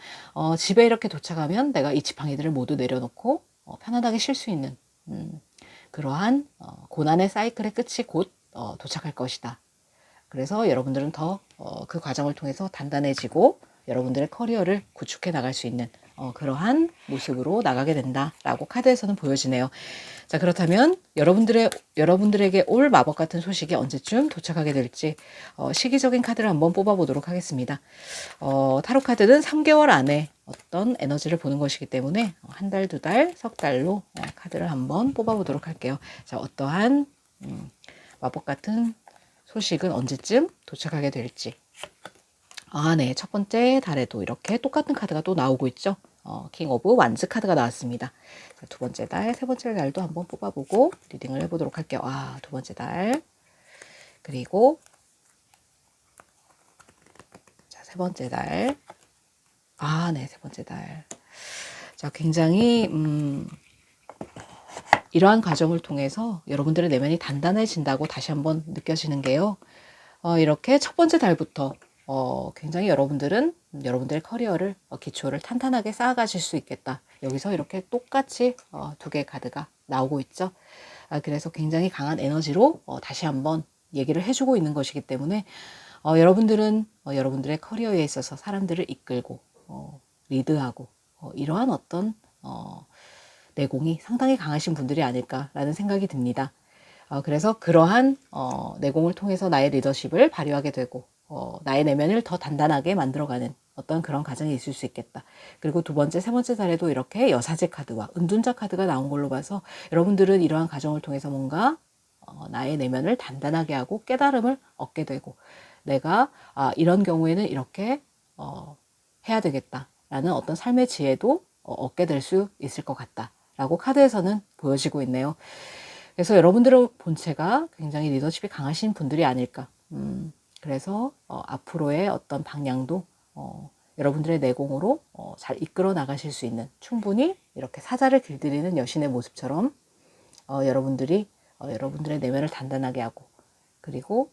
집에 이렇게 도착하면 내가 이 지팡이들을 모두 내려놓고 편안하게 쉴 수 있는 그러한 고난의 사이클의 끝이 곧 도착할 것이다. 그래서 여러분들은 더 그 과정을 통해서 단단해지고 여러분들의 커리어를 구축해 나갈 수 있는 그러한 모습으로 나가게 된다라고 카드에서는 보여지네요. 자, 그렇다면 여러분들에게 올 마법 같은 소식이 언제쯤 도착하게 될지 시기적인 카드를 한번 뽑아보도록 하겠습니다. 타로 카드는 3개월 안에 어떤 에너지를 보는 것이기 때문에 한 달, 두 달, 석 달로 카드를 한번 뽑아보도록 할게요. 자, 어떠한 마법 같은 소식은 언제쯤 도착하게 될지. 네. 첫 번째 달에도 이렇게 똑같은 카드가 또 나오고 있죠. 킹 오브 완즈 카드가 나왔습니다. 자, 두 번째 달, 세 번째 달도 한번 뽑아보고 리딩을 해보도록 할게요. 두 번째 달. 그리고 자, 세 번째 달. 네, 세 번째 달. 자, 굉장히 이러한 과정을 통해서 여러분들의 내면이 단단해진다고 다시 한번 느껴지는 게요. 이렇게 첫 번째 달부터 굉장히 여러분들은 여러분들의 커리어를 기초를 탄탄하게 쌓아가실 수 있겠다. 여기서 이렇게 똑같이 두 개의 카드가 나오고 있죠. 그래서 굉장히 강한 에너지로 다시 한번 얘기를 해주고 있는 것이기 때문에 여러분들은 여러분들의 커리어에 있어서 사람들을 이끌고 리드하고 이러한 어떤 내공이 상당히 강하신 분들이 아닐까라는 생각이 듭니다. 그래서 그러한 내공을 통해서 나의 리더십을 발휘하게 되고 나의 내면을 더 단단하게 만들어가는 어떤 그런 과정이 있을 수 있겠다. 그리고 두 번째, 세 번째 달에도 이렇게 여사제 카드와 은둔자 카드가 나온 걸로 봐서 여러분들은 이러한 과정을 통해서 뭔가 나의 내면을 단단하게 하고 깨달음을 얻게 되고 내가 이런 경우에는 이렇게 해야 되겠다라는 어떤 삶의 지혜도 얻게 될 수 있을 것 같다라고 카드에서는 보여지고 있네요. 그래서 여러분들의 본체가 굉장히 리더십이 강하신 분들이 아닐까. 그래서 앞으로의 어떤 방향도 여러분들의 내공으로 잘 이끌어 나가실 수 있는, 충분히 이렇게 사자를 길들이는 여신의 모습처럼 여러분들이 여러분들의 내면을 단단하게 하고, 그리고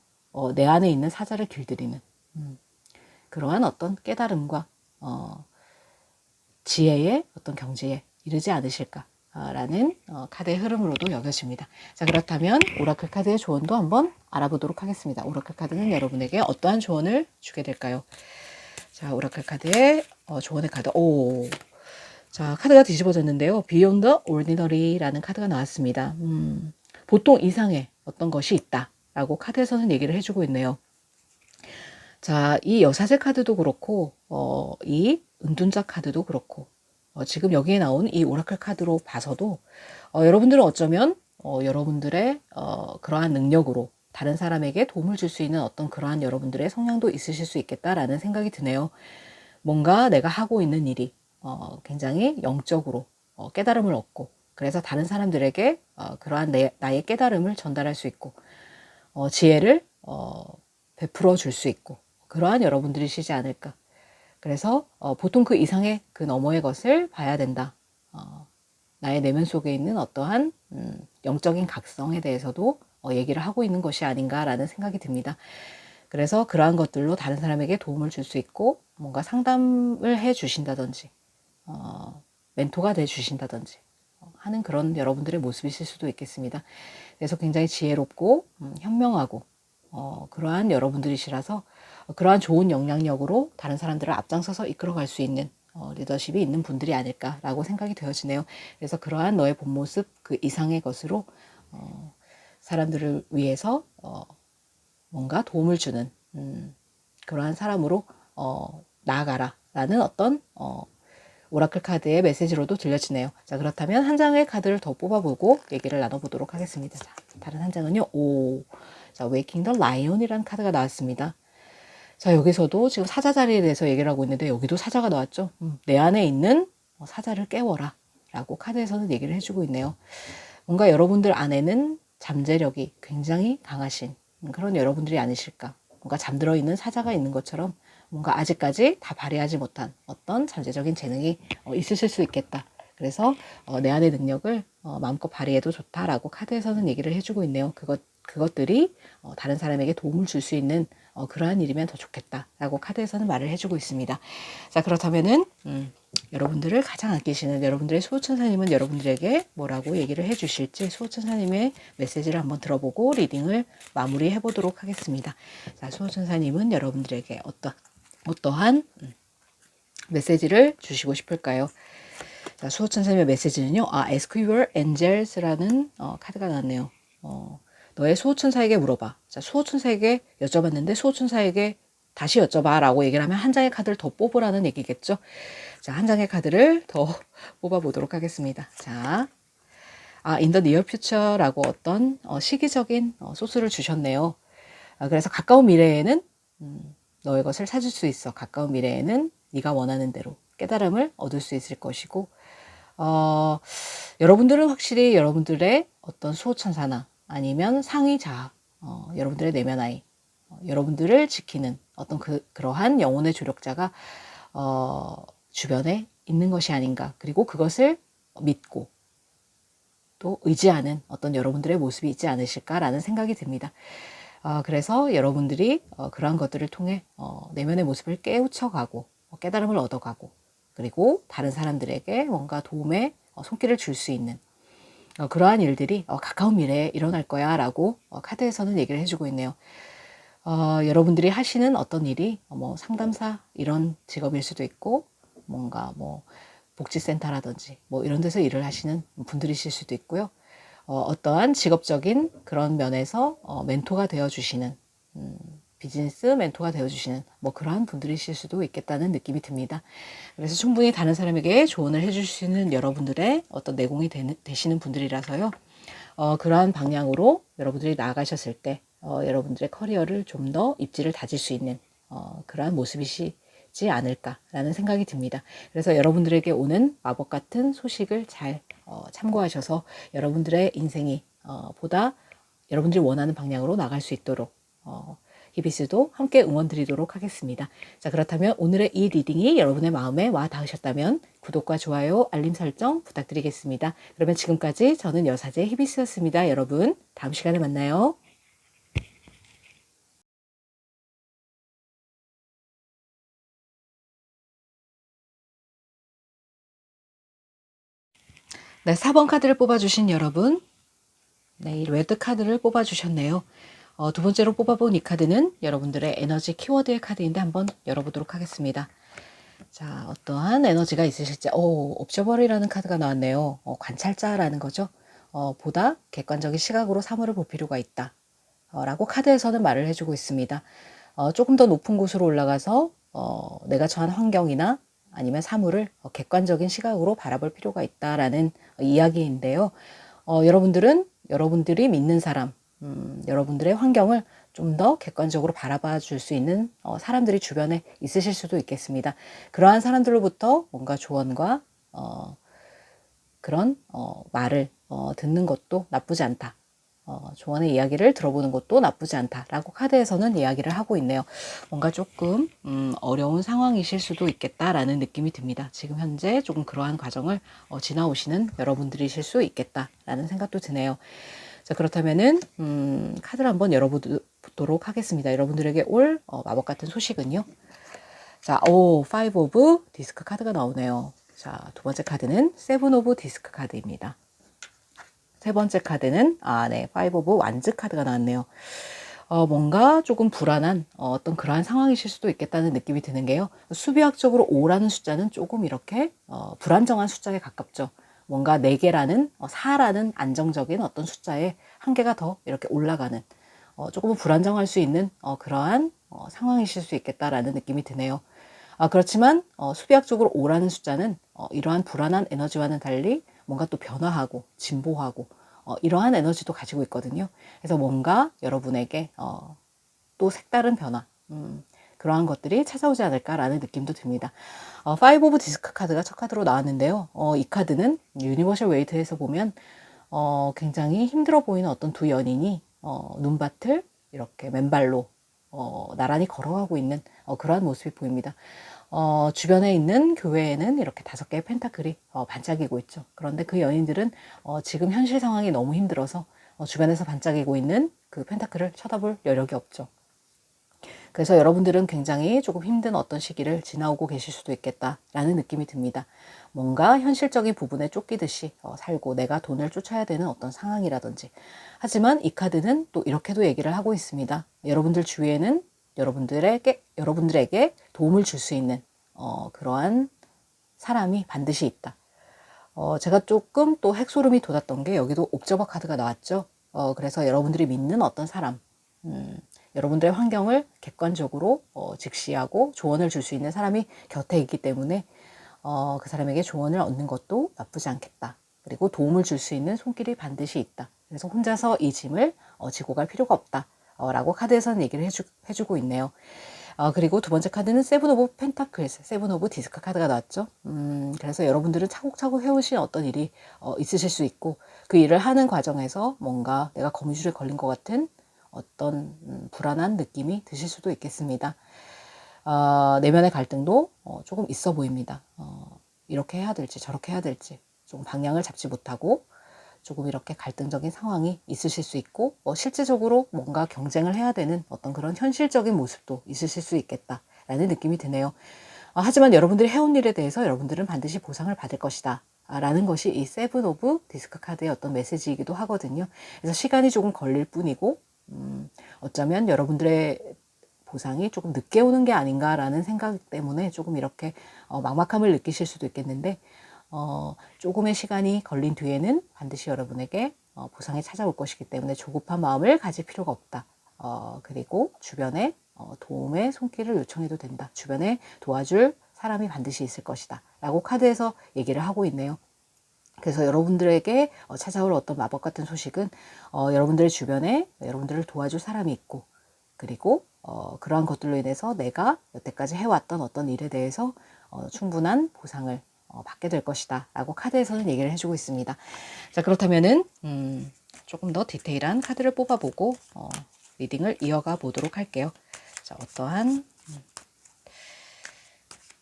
내 안에 있는 사자를 길들이는 그러한 어떤 깨달음과 지혜의 어떤 경지에 이르지 않으실까 라는 카드의 흐름으로도 여겨집니다. 자, 그렇다면 오라클 카드의 조언도 한번 알아보도록 하겠습니다. 오라클 카드는 여러분에게 어떠한 조언을 주게 될까요? 자, 오라클 카드의 조언의 카드. 자, 카드가 뒤집어졌는데요. Beyond the Ordinary라는 카드가 나왔습니다. 보통 이상의 어떤 것이 있다 라고 카드에서는 얘기를 해주고 있네요. 자, 이 여사제 카드도 그렇고 이 은둔자 카드도 그렇고 지금 여기에 나온 이 오라클 카드로 봐서도 여러분들은 어쩌면 여러분들의 그러한 능력으로 다른 사람에게 도움을 줄 수 있는 어떤 그러한 여러분들의 성향도 있으실 수 있겠다라는 생각이 드네요. 뭔가 내가 하고 있는 일이 굉장히 영적으로 깨달음을 얻고, 그래서 다른 사람들에게 그러한 나의 깨달음을 전달할 수 있고 지혜를 베풀어 줄 수 있고, 그러한 여러분들이시지 않을까. 그래서 보통 그 이상의 그 너머의 것을 봐야 된다. 나의 내면 속에 있는 어떠한 영적인 각성에 대해서도 얘기를 하고 있는 것이 아닌가라는 생각이 듭니다. 그래서 그러한 것들로 다른 사람에게 도움을 줄 수 있고, 뭔가 상담을 해 주신다든지 멘토가 돼 주신다든지 하는 그런 여러분들의 모습이실 수도 있겠습니다. 그래서 굉장히 지혜롭고 현명하고 그러한 여러분들이시라서 그러한 좋은 영향력으로 다른 사람들을 앞장서서 이끌어갈 수 있는 리더십이 있는 분들이 아닐까라고 생각이 되어지네요. 그래서 그러한 너의 본 모습 그 이상의 것으로 사람들을 위해서 뭔가 도움을 주는 그러한 사람으로 나아가라 라는 어떤 오라클 카드의 메시지로도 들려지네요. 자, 그렇다면 한 장의 카드를 더 뽑아보고 얘기를 나눠보도록 하겠습니다. 자, 다른 한 장은요. 자, Waking the Lion이라는 카드가 나왔습니다. 자, 여기서도 지금 사자 자리에 대해서 얘기를 하고 있는데 여기도 사자가 나왔죠. 내 안에 있는 사자를 깨워라 라고 카드에서는 얘기를 해주고 있네요. 뭔가 여러분들 안에는 잠재력이 굉장히 강하신 그런 여러분들이 아니실까. 뭔가 잠들어 있는 사자가 있는 것처럼 뭔가 아직까지 다 발휘하지 못한 어떤 잠재적인 재능이 있으실 수 있겠다. 그래서 내 안의 능력을 마음껏 발휘해도 좋다라고 카드에서는 얘기를 해주고 있네요. 그것들이 다른 사람에게 도움을 줄 수 있는 그러한 일이면 더 좋겠다라고 카드에서는 말을 해주고 있습니다. 자, 그렇다면은 여러분들을 가장 아끼시는 여러분들의 수호천사님은 여러분들에게 뭐라고 얘기를 해주실지 수호천사님의 메시지를 한번 들어보고 리딩을 마무리해 보도록 하겠습니다. 자, 수호천사님은 여러분들에게 어떠한 메시지를 주시고 싶을까요? 자, 수호천사님의 메시지는요. Ask your angels라는 카드가 나왔네요. 너의 수호천사에게 물어봐. 자, 수호천사에게 여쭤봤는데 수호천사에게 다시 여쭤봐 라고 얘기를 하면 한 장의 카드를 더 뽑으라는 얘기겠죠. 자, 한 장의 카드를 더 뽑아 보도록 하겠습니다. 자, in the near future라고 어떤 시기적인 소스를 주셨네요. 그래서 가까운 미래에는 너의 것을 찾을 수 있어. 가까운 미래에는 네가 원하는 대로 깨달음을 얻을 수 있을 것이고, 여러분들은 확실히 여러분들의 어떤 수호천사나 아니면 상위자, 여러분들의 내면 아이, 여러분들을 지키는 어떤 그러한 영혼의 조력자가 주변에 있는 것이 아닌가. 그리고 그것을 믿고 또 의지하는 어떤 여러분들의 모습이 있지 않으실까라는 생각이 듭니다. 그래서 여러분들이 그러한 것들을 통해 내면의 모습을 깨우쳐가고 깨달음을 얻어가고 그리고 다른 사람들에게 뭔가 도움의 손길을 줄 수 있는 그러한 일들이 가까운 미래에 일어날 거야 라고 카드에서는 얘기를 해주고 있네요. 여러분들이 하시는 어떤 일이 뭐 상담사 이런 직업일 수도 있고 뭔가 뭐 복지센터라든지 뭐 이런 데서 일을 하시는 분들이실 수도 있고요. 어떠한 직업적인 그런 면에서 멘토가 되어주시는 비즈니스 멘토가 되어주시는 뭐 그러한 분들이실 수도 있겠다는 느낌이 듭니다. 그래서 충분히 다른 사람에게 조언을 해주시는 여러분들의 어떤 내공이 되시는 분들이라서요. 그러한 방향으로 여러분들이 나아가셨을 때 여러분들의 커리어를 좀 더 입지를 다질 수 있는 그러한 모습이시지 않을까라는 생각이 듭니다. 그래서 여러분들에게 오는 마법 같은 소식을 잘 참고하셔서 여러분들의 인생이 보다 여러분들이 원하는 방향으로 나갈 수 있도록 히비스도 함께 응원 드리도록 하겠습니다. 자, 그렇다면 오늘의 이 리딩이 여러분의 마음에 와 닿으셨다면 구독과 좋아요, 알림 설정 부탁드리겠습니다. 그러면 지금까지 저는 여사제 히비스였습니다. 여러분, 다음 시간에 만나요. 네, 4번 카드를 뽑아주신 여러분, 네, 이 레드 카드를 뽑아주셨네요. 두 번째로 뽑아본 이 카드는 여러분들의 에너지 키워드의 카드인데 한번 열어보도록 하겠습니다. 자, 어떠한 에너지가 있으실지. 옵저버리라는 카드가 나왔네요. 관찰자라는 거죠. 보다 객관적인 시각으로 사물을 볼 필요가 있다. 라고 카드에서는 말을 해주고 있습니다. 조금 더 높은 곳으로 올라가서 내가 처한 환경이나 아니면 사물을 객관적인 시각으로 바라볼 필요가 있다라는 이야기인데요. 여러분들은 여러분들이 믿는 사람, 여러분들의 환경을 좀 더 객관적으로 바라봐 줄 수 있는 사람들이 주변에 있으실 수도 있겠습니다. 그러한 사람들로부터 뭔가 조언과 그런 말을 듣는 것도 나쁘지 않다. 조언의 이야기를 들어보는 것도 나쁘지 않다라고 카드에서는 이야기를 하고 있네요. 뭔가 조금 어려운 상황이실 수도 있겠다라는 느낌이 듭니다. 지금 현재 조금 그러한 과정을 지나오시는 여러분들이실 수 있겠다라는 생각도 드네요. 자, 그렇다면은 카드를 한번 열어보도록 하겠습니다. 여러분들에게 올 마법 같은 소식은요. 자, 파이브 오브 디스크 카드가 나오네요. 자, 두 번째 카드는 세븐 오브 디스크 카드입니다. 세 번째 카드는 네, 파이브 오브 완즈 카드가 나왔네요. 뭔가 조금 불안한 어떤 그러한 상황이실 수도 있겠다는 느낌이 드는 게요. 수비학적으로 5라는 숫자는 조금 이렇게 불안정한 숫자에 가깝죠. 뭔가 4개라는 4라는 안정적인 어떤 숫자에 한 개가 더 이렇게 올라가는 조금은 불안정할 수 있는 그러한 상황이실 수 있겠다라는 느낌이 드네요. 그렇지만 수비학적으로 5라는 숫자는 이러한 불안한 에너지와는 달리 뭔가 또 변화하고 진보하고 이러한 에너지도 가지고 있거든요. 그래서 뭔가 여러분에게 또 색다른 변화 그러한 것들이 찾아오지 않을까라는 느낌도 듭니다. 파이브 오브 디스크 카드가 첫 카드로 나왔는데요. 이 카드는 유니버셜 웨이트에서 보면 굉장히 힘들어 보이는 어떤 두 연인이 눈밭을 이렇게 맨발로 나란히 걸어가고 있는 그러한 모습이 보입니다. 주변에 있는 교회에는 이렇게 5개의 펜타클이 반짝이고 있죠. 그런데 그 연인들은 지금 현실 상황이 너무 힘들어서 주변에서 반짝이고 있는 그 펜타클을 쳐다볼 여력이 없죠. 그래서 여러분들은 굉장히 조금 힘든 어떤 시기를 지나오고 계실 수도 있겠다라는 느낌이 듭니다. 뭔가 현실적인 부분에 쫓기듯이 살고 내가 돈을 쫓아야 되는 어떤 상황이라든지. 하지만 이 카드는 또 이렇게도 얘기를 하고 있습니다. 여러분들 주위에는 여러분들에게 도움을 줄 수 있는 그러한 사람이 반드시 있다. 제가 조금 또 핵소름이 돋았던 게 여기도 옵저버 카드가 나왔죠. 그래서 여러분들이 믿는 어떤 사람, 여러분들의 환경을 객관적으로 직시하고 조언을 줄 수 있는 사람이 곁에 있기 때문에 그 사람에게 조언을 얻는 것도 나쁘지 않겠다. 그리고 도움을 줄 수 있는 손길이 반드시 있다. 그래서 혼자서 이 짐을 지고 갈 필요가 없다. 라고 카드에서는 얘기를 해주고 있네요. 그리고 두 번째 카드는 세븐 오브 펜타클스, 세븐 오브 디스크 카드가 나왔죠. 그래서 여러분들은 차곡차곡 해오신 어떤 일이 있으실 수 있고 그 일을 하는 과정에서 뭔가 내가 거미줄에 걸린 것 같은 어떤 불안한 느낌이 드실 수도 있겠습니다. 내면의 갈등도 조금 있어 보입니다. 이렇게 해야 될지 저렇게 해야 될지 조금 방향을 잡지 못하고 조금 이렇게 갈등적인 상황이 있으실 수 있고 실제적으로 뭔가 경쟁을 해야 되는 어떤 그런 현실적인 모습도 있으실 수 있겠다라는 느낌이 드네요. 하지만 여러분들이 해온 일에 대해서 여러분들은 반드시 보상을 받을 것이다 라는 것이 이 세븐 오브 디스크 카드의 어떤 메시지이기도 하거든요. 그래서 시간이 조금 걸릴 뿐이고 어쩌면 여러분들의 보상이 조금 늦게 오는 게 아닌가라는 생각 때문에 조금 이렇게 막막함을 느끼실 수도 있겠는데 조금의 시간이 걸린 뒤에는 반드시 여러분에게 보상이 찾아올 것이기 때문에 조급한 마음을 가질 필요가 없다. 그리고 주변에 도움의 손길을 요청해도 된다. 주변에 도와줄 사람이 반드시 있을 것이다 라고 카드에서 얘기를 하고 있네요. 그래서 여러분들에게 찾아올 어떤 마법 같은 소식은 여러분들의 주변에 여러분들을 도와줄 사람이 있고, 그리고 그러한 것들로 인해서 내가 여태까지 해왔던 어떤 일에 대해서 충분한 보상을 받게 될 것이다 라고 카드에서는 얘기를 해주고 있습니다. 자, 그렇다면은 조금 더 디테일한 카드를 뽑아보고 리딩을 이어가 보도록 할게요. 자, 어떠한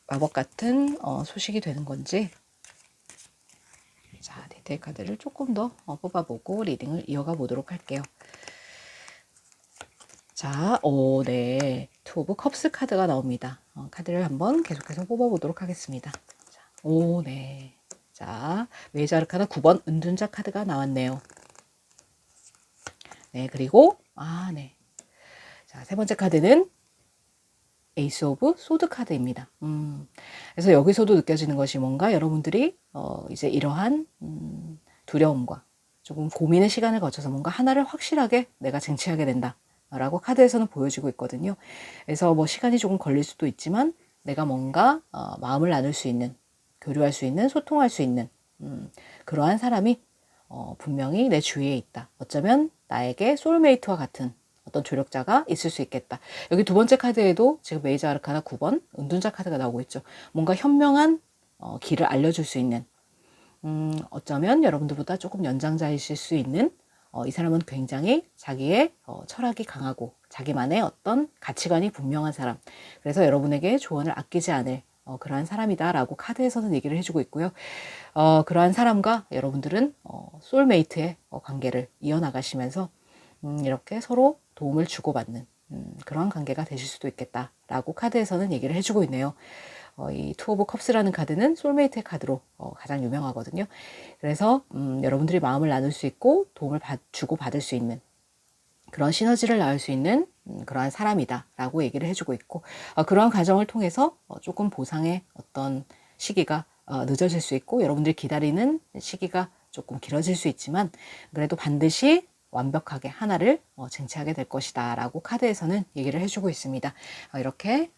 마법 같은 소식이 되는 건지, 자, 디테일 카드를 조금 더 뽑아보고 리딩을 이어가 보도록 할게요. 자, 네. 투 오브 컵스 카드가 나옵니다. 카드를 한번 계속해서 뽑아보도록 하겠습니다. 자, 네. 자, 메이저 아르카나 9번 은둔자 카드가 나왔네요. 네, 그리고, 네. 자, 세 번째 카드는 에이스 오브 소드 카드입니다. 그래서 여기서도 느껴지는 것이 뭔가 여러분들이 이제 이러한 두려움과 조금 고민의 시간을 거쳐서 뭔가 하나를 확실하게 내가 쟁취하게 된다 라고 카드에서는 보여지고 있거든요. 그래서 뭐 시간이 조금 걸릴 수도 있지만 내가 뭔가 마음을 나눌 수 있는, 교류할 수 있는, 소통할 수 있는 그러한 사람이 분명히 내 주위에 있다. 어쩌면 나에게 소울메이트와 같은 어떤 조력자가 있을 수 있겠다. 여기 두 번째 카드에도 지금 메이저 아르카나 9번 은둔자 카드가 나오고 있죠. 뭔가 현명한 길을 알려줄 수 있는, 어쩌면 여러분들보다 조금 연장자이실 수 있는 이 사람은 굉장히 자기의 철학이 강하고 자기만의 어떤 가치관이 분명한 사람, 그래서 여러분에게 조언을 아끼지 않을 그러한 사람이다 라고 카드에서는 얘기를 해주고 있고요. 그러한 사람과 여러분들은 소울메이트의 관계를 이어나가시면서 이렇게 서로 도움을 주고받는 그런 관계가 되실 수도 있겠다 라고 카드에서는 얘기를 해주고 있네요. 이 투 오브 컵스라는 카드는 소울메이트의 카드로 가장 유명하거든요. 그래서 여러분들이 마음을 나눌 수 있고 도움을 주고받을 수 있는 그런 시너지를 낳을 수 있는 그러한 사람이다 라고 얘기를 해주고 있고, 그러한 과정을 통해서 조금 보상의 어떤 시기가 늦어질 수 있고 여러분들이 기다리는 시기가 조금 길어질 수 있지만 그래도 반드시 완벽하게 하나를 쟁취하게 될 것이다 라고 카드에서는 얘기를 해주고 있습니다. 이렇게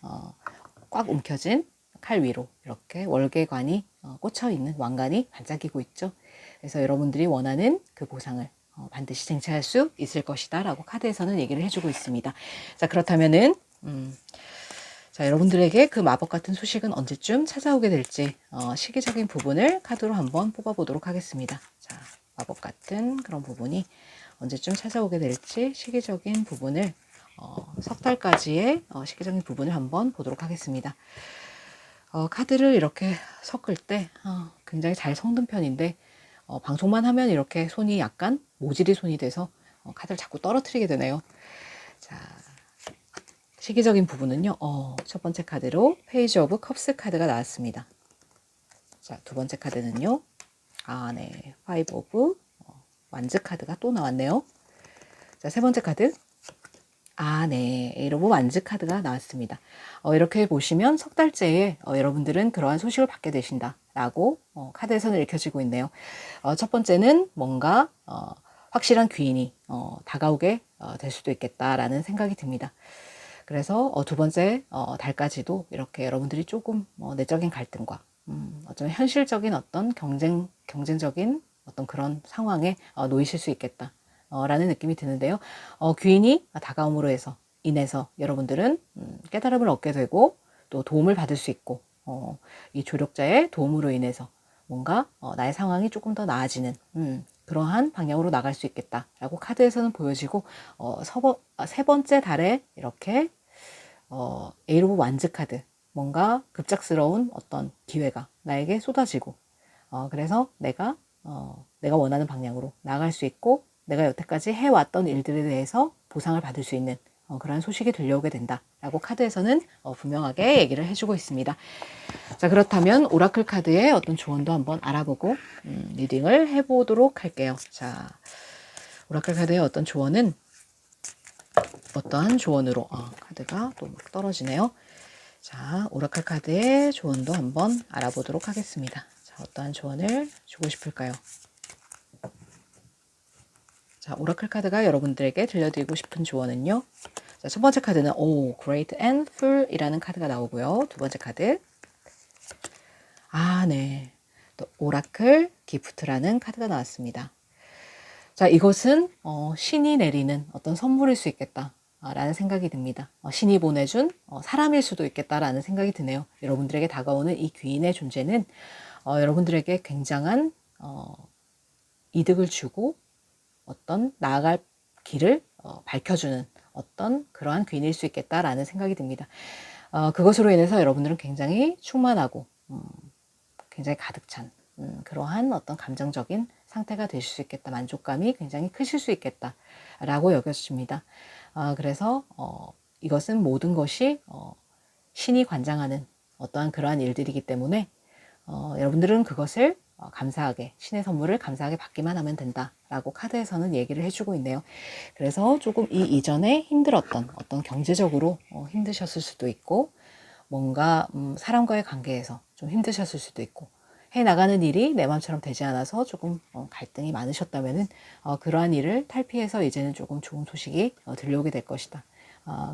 꽉 움켜진 칼 위로 이렇게 월계관이 꽂혀 있는 왕관이 반짝이고 있죠. 그래서 여러분들이 원하는 그 보상을 반드시 쟁취할 수 있을 것이다 라고 카드에서는 얘기를 해주고 있습니다. 자, 그렇다면은 자, 여러분들에게 그 마법 같은 소식은 언제쯤 찾아오게 될지 시기적인 부분을 카드로 한번 뽑아보도록 하겠습니다. 자, 마법 같은 그런 부분이 언제쯤 찾아오게 될지 시기적인 부분을 석 달까지의 시기적인 부분을 한번 보도록 하겠습니다. 카드를 이렇게 섞을 때 굉장히 잘 섞는 편인데 방송만 하면 이렇게 손이 약간 모질이 손이 돼서 카드를 자꾸 떨어뜨리게 되네요. 자, 시기적인 부분은요. 첫 번째 카드로 페이지 오브 컵스 카드가 나왔습니다. 자, 두 번째 카드는요. 네. 파이브 오브 완즈 카드가 또 나왔네요. 자, 세 번째 카드. 네. 에이트 오브 완즈 카드가 나왔습니다. 이렇게 보시면 석 달째에 여러분들은 그러한 소식을 받게 되신다 라고 카드에서는 읽혀지고 있네요. 첫 번째는 뭔가 확실한 귀인이 다가오게 될 수도 있겠다라는 생각이 듭니다. 그래서 두 번째 달까지도 이렇게 여러분들이 조금 내적인 갈등과 어쩌면 현실적인 어떤 경쟁적인 어떤 그런 상황에 놓이실 수 있겠다 라는 느낌이 드는데요. 귀인이 다가옴으로 인해서 여러분들은 깨달음을 얻게 되고 또 도움을 받을 수 있고 이 조력자의 도움으로 인해서 뭔가 나의 상황이 조금 더 나아지는 그러한 방향으로 나갈 수 있겠다라고 카드에서는 보여지고 세 번째 달에 이렇게 에이트 오브 완즈 카드, 뭔가 급작스러운 어떤 기회가 나에게 쏟아지고 그래서 내가 원하는 방향으로 나갈 수 있고 내가 여태까지 해왔던 일들에 대해서 보상을 받을 수 있는 그러한 소식이 들려오게 된다라고 카드에서는 분명하게 얘기를 해주고 있습니다. 자, 그렇다면 오라클 카드의 어떤 조언도 한번 알아보고 리딩을 해보도록 할게요. 자, 오라클 카드의 어떤 조언은 어떠한 조언으로 카드가 또 막 떨어지네요. 자, 오라클 카드의 조언도 한번 알아보도록 하겠습니다. 자, 어떠한 조언을 주고 싶을까요? 자, 오라클 카드가 여러분들에게 들려드리고 싶은 조언은요. 자, 첫 번째 카드는 Great and Full 이라는 카드가 나오고요. 두 번째 카드 네. 또 오라클 기프트라는 카드가 나왔습니다. 자, 이것은 신이 내리는 어떤 선물일 수 있겠다 라는 생각이 듭니다. 신이 보내준 사람일 수도 있겠다라는 생각이 드네요. 여러분들에게 다가오는 이 귀인의 존재는 여러분들에게 굉장한 이득을 주고 어떤 나아갈 길을 밝혀주는 어떤 그러한 귀인일 수 있겠다라는 생각이 듭니다. 그것으로 인해서 여러분들은 굉장히 충만하고 굉장히 가득 찬 그러한 어떤 감정적인 상태가 되실 수 있겠다. 만족감이 굉장히 크실 수 있겠다라고 여겨집니다. 그래서 이것은 모든 것이 신이 관장하는 어떠한 그러한 일들이기 때문에 여러분들은 그것을 감사하게 신의 선물을 감사하게 받기만 하면 된다라고 카드에서는 얘기를 해주고 있네요. 그래서 조금 이 이전에 힘들었던 어떤 경제적으로 힘드셨을 수도 있고 뭔가 사람과의 관계에서 좀 힘드셨을 수도 있고 해나가는 일이 내 마음처럼 되지 않아서 조금 갈등이 많으셨다면은 그러한 일을 탈피해서 이제는 조금 좋은 소식이 들려오게 될 것이다.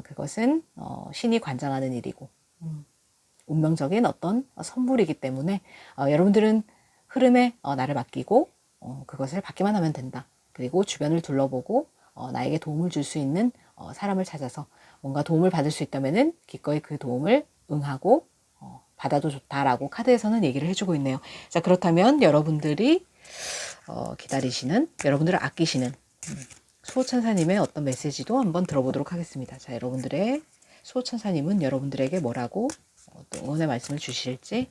그것은 신이 관장하는 일이고 운명적인 어떤 선물이기 때문에 여러분들은 흐름에 나를 맡기고 그것을 받기만 하면 된다. 그리고 주변을 둘러보고 나에게 도움을 줄 수 있는 사람을 찾아서 뭔가 도움을 받을 수 있다면은 기꺼이 그 도움을 응하고 받아도 좋다라고 카드에서는 얘기를 해주고 있네요. 자, 그렇다면 여러분들이 기다리시는, 여러분들을 아끼시는 수호천사님의 어떤 메시지도 한번 들어보도록 하겠습니다. 자, 여러분들의 수호천사님은 여러분들에게 뭐라고 또 응원의 말씀을 주실지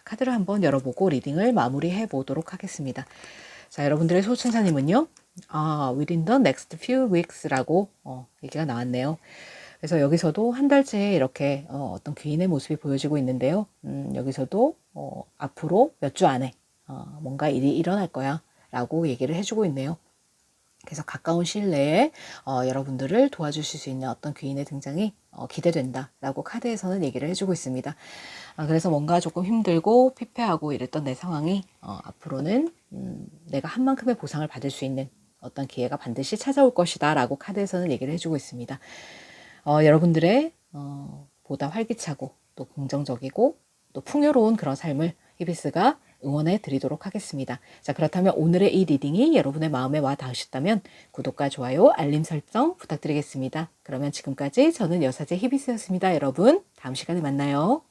카드를 한번 열어보고 리딩을 마무리해 보도록 하겠습니다. 자, 여러분들의 수호천사님은요. Within the next few weeks라고 얘기가 나왔네요. 그래서 여기서도 한 달째 이렇게 어떤 귀인의 모습이 보여지고 있는데요. 여기서도 앞으로 몇 주 안에 뭔가 일이 일어날 거야 라고 얘기를 해주고 있네요. 그래서 가까운 시일 내에 여러분들을 도와주실 수 있는 어떤 귀인의 등장이 기대된다 라고 카드에서는 얘기를 해주고 있습니다. 그래서 뭔가 조금 힘들고 피폐하고 이랬던 내 상황이 앞으로는 내가 한 만큼의 보상을 받을 수 있는 어떤 기회가 반드시 찾아올 것이다 라고 카드에서는 얘기를 해주고 있습니다. 여러분들의 보다 활기차고 또 긍정적이고 또 풍요로운 그런 삶을 히비스가 응원해 드리도록 하겠습니다. 자, 그렇다면 오늘의 이 리딩이 여러분의 마음에 와 닿으셨다면 구독과 좋아요, 알림 설정 부탁드리겠습니다. 그러면 지금까지 저는 여사제 히비스였습니다. 여러분, 다음 시간에 만나요.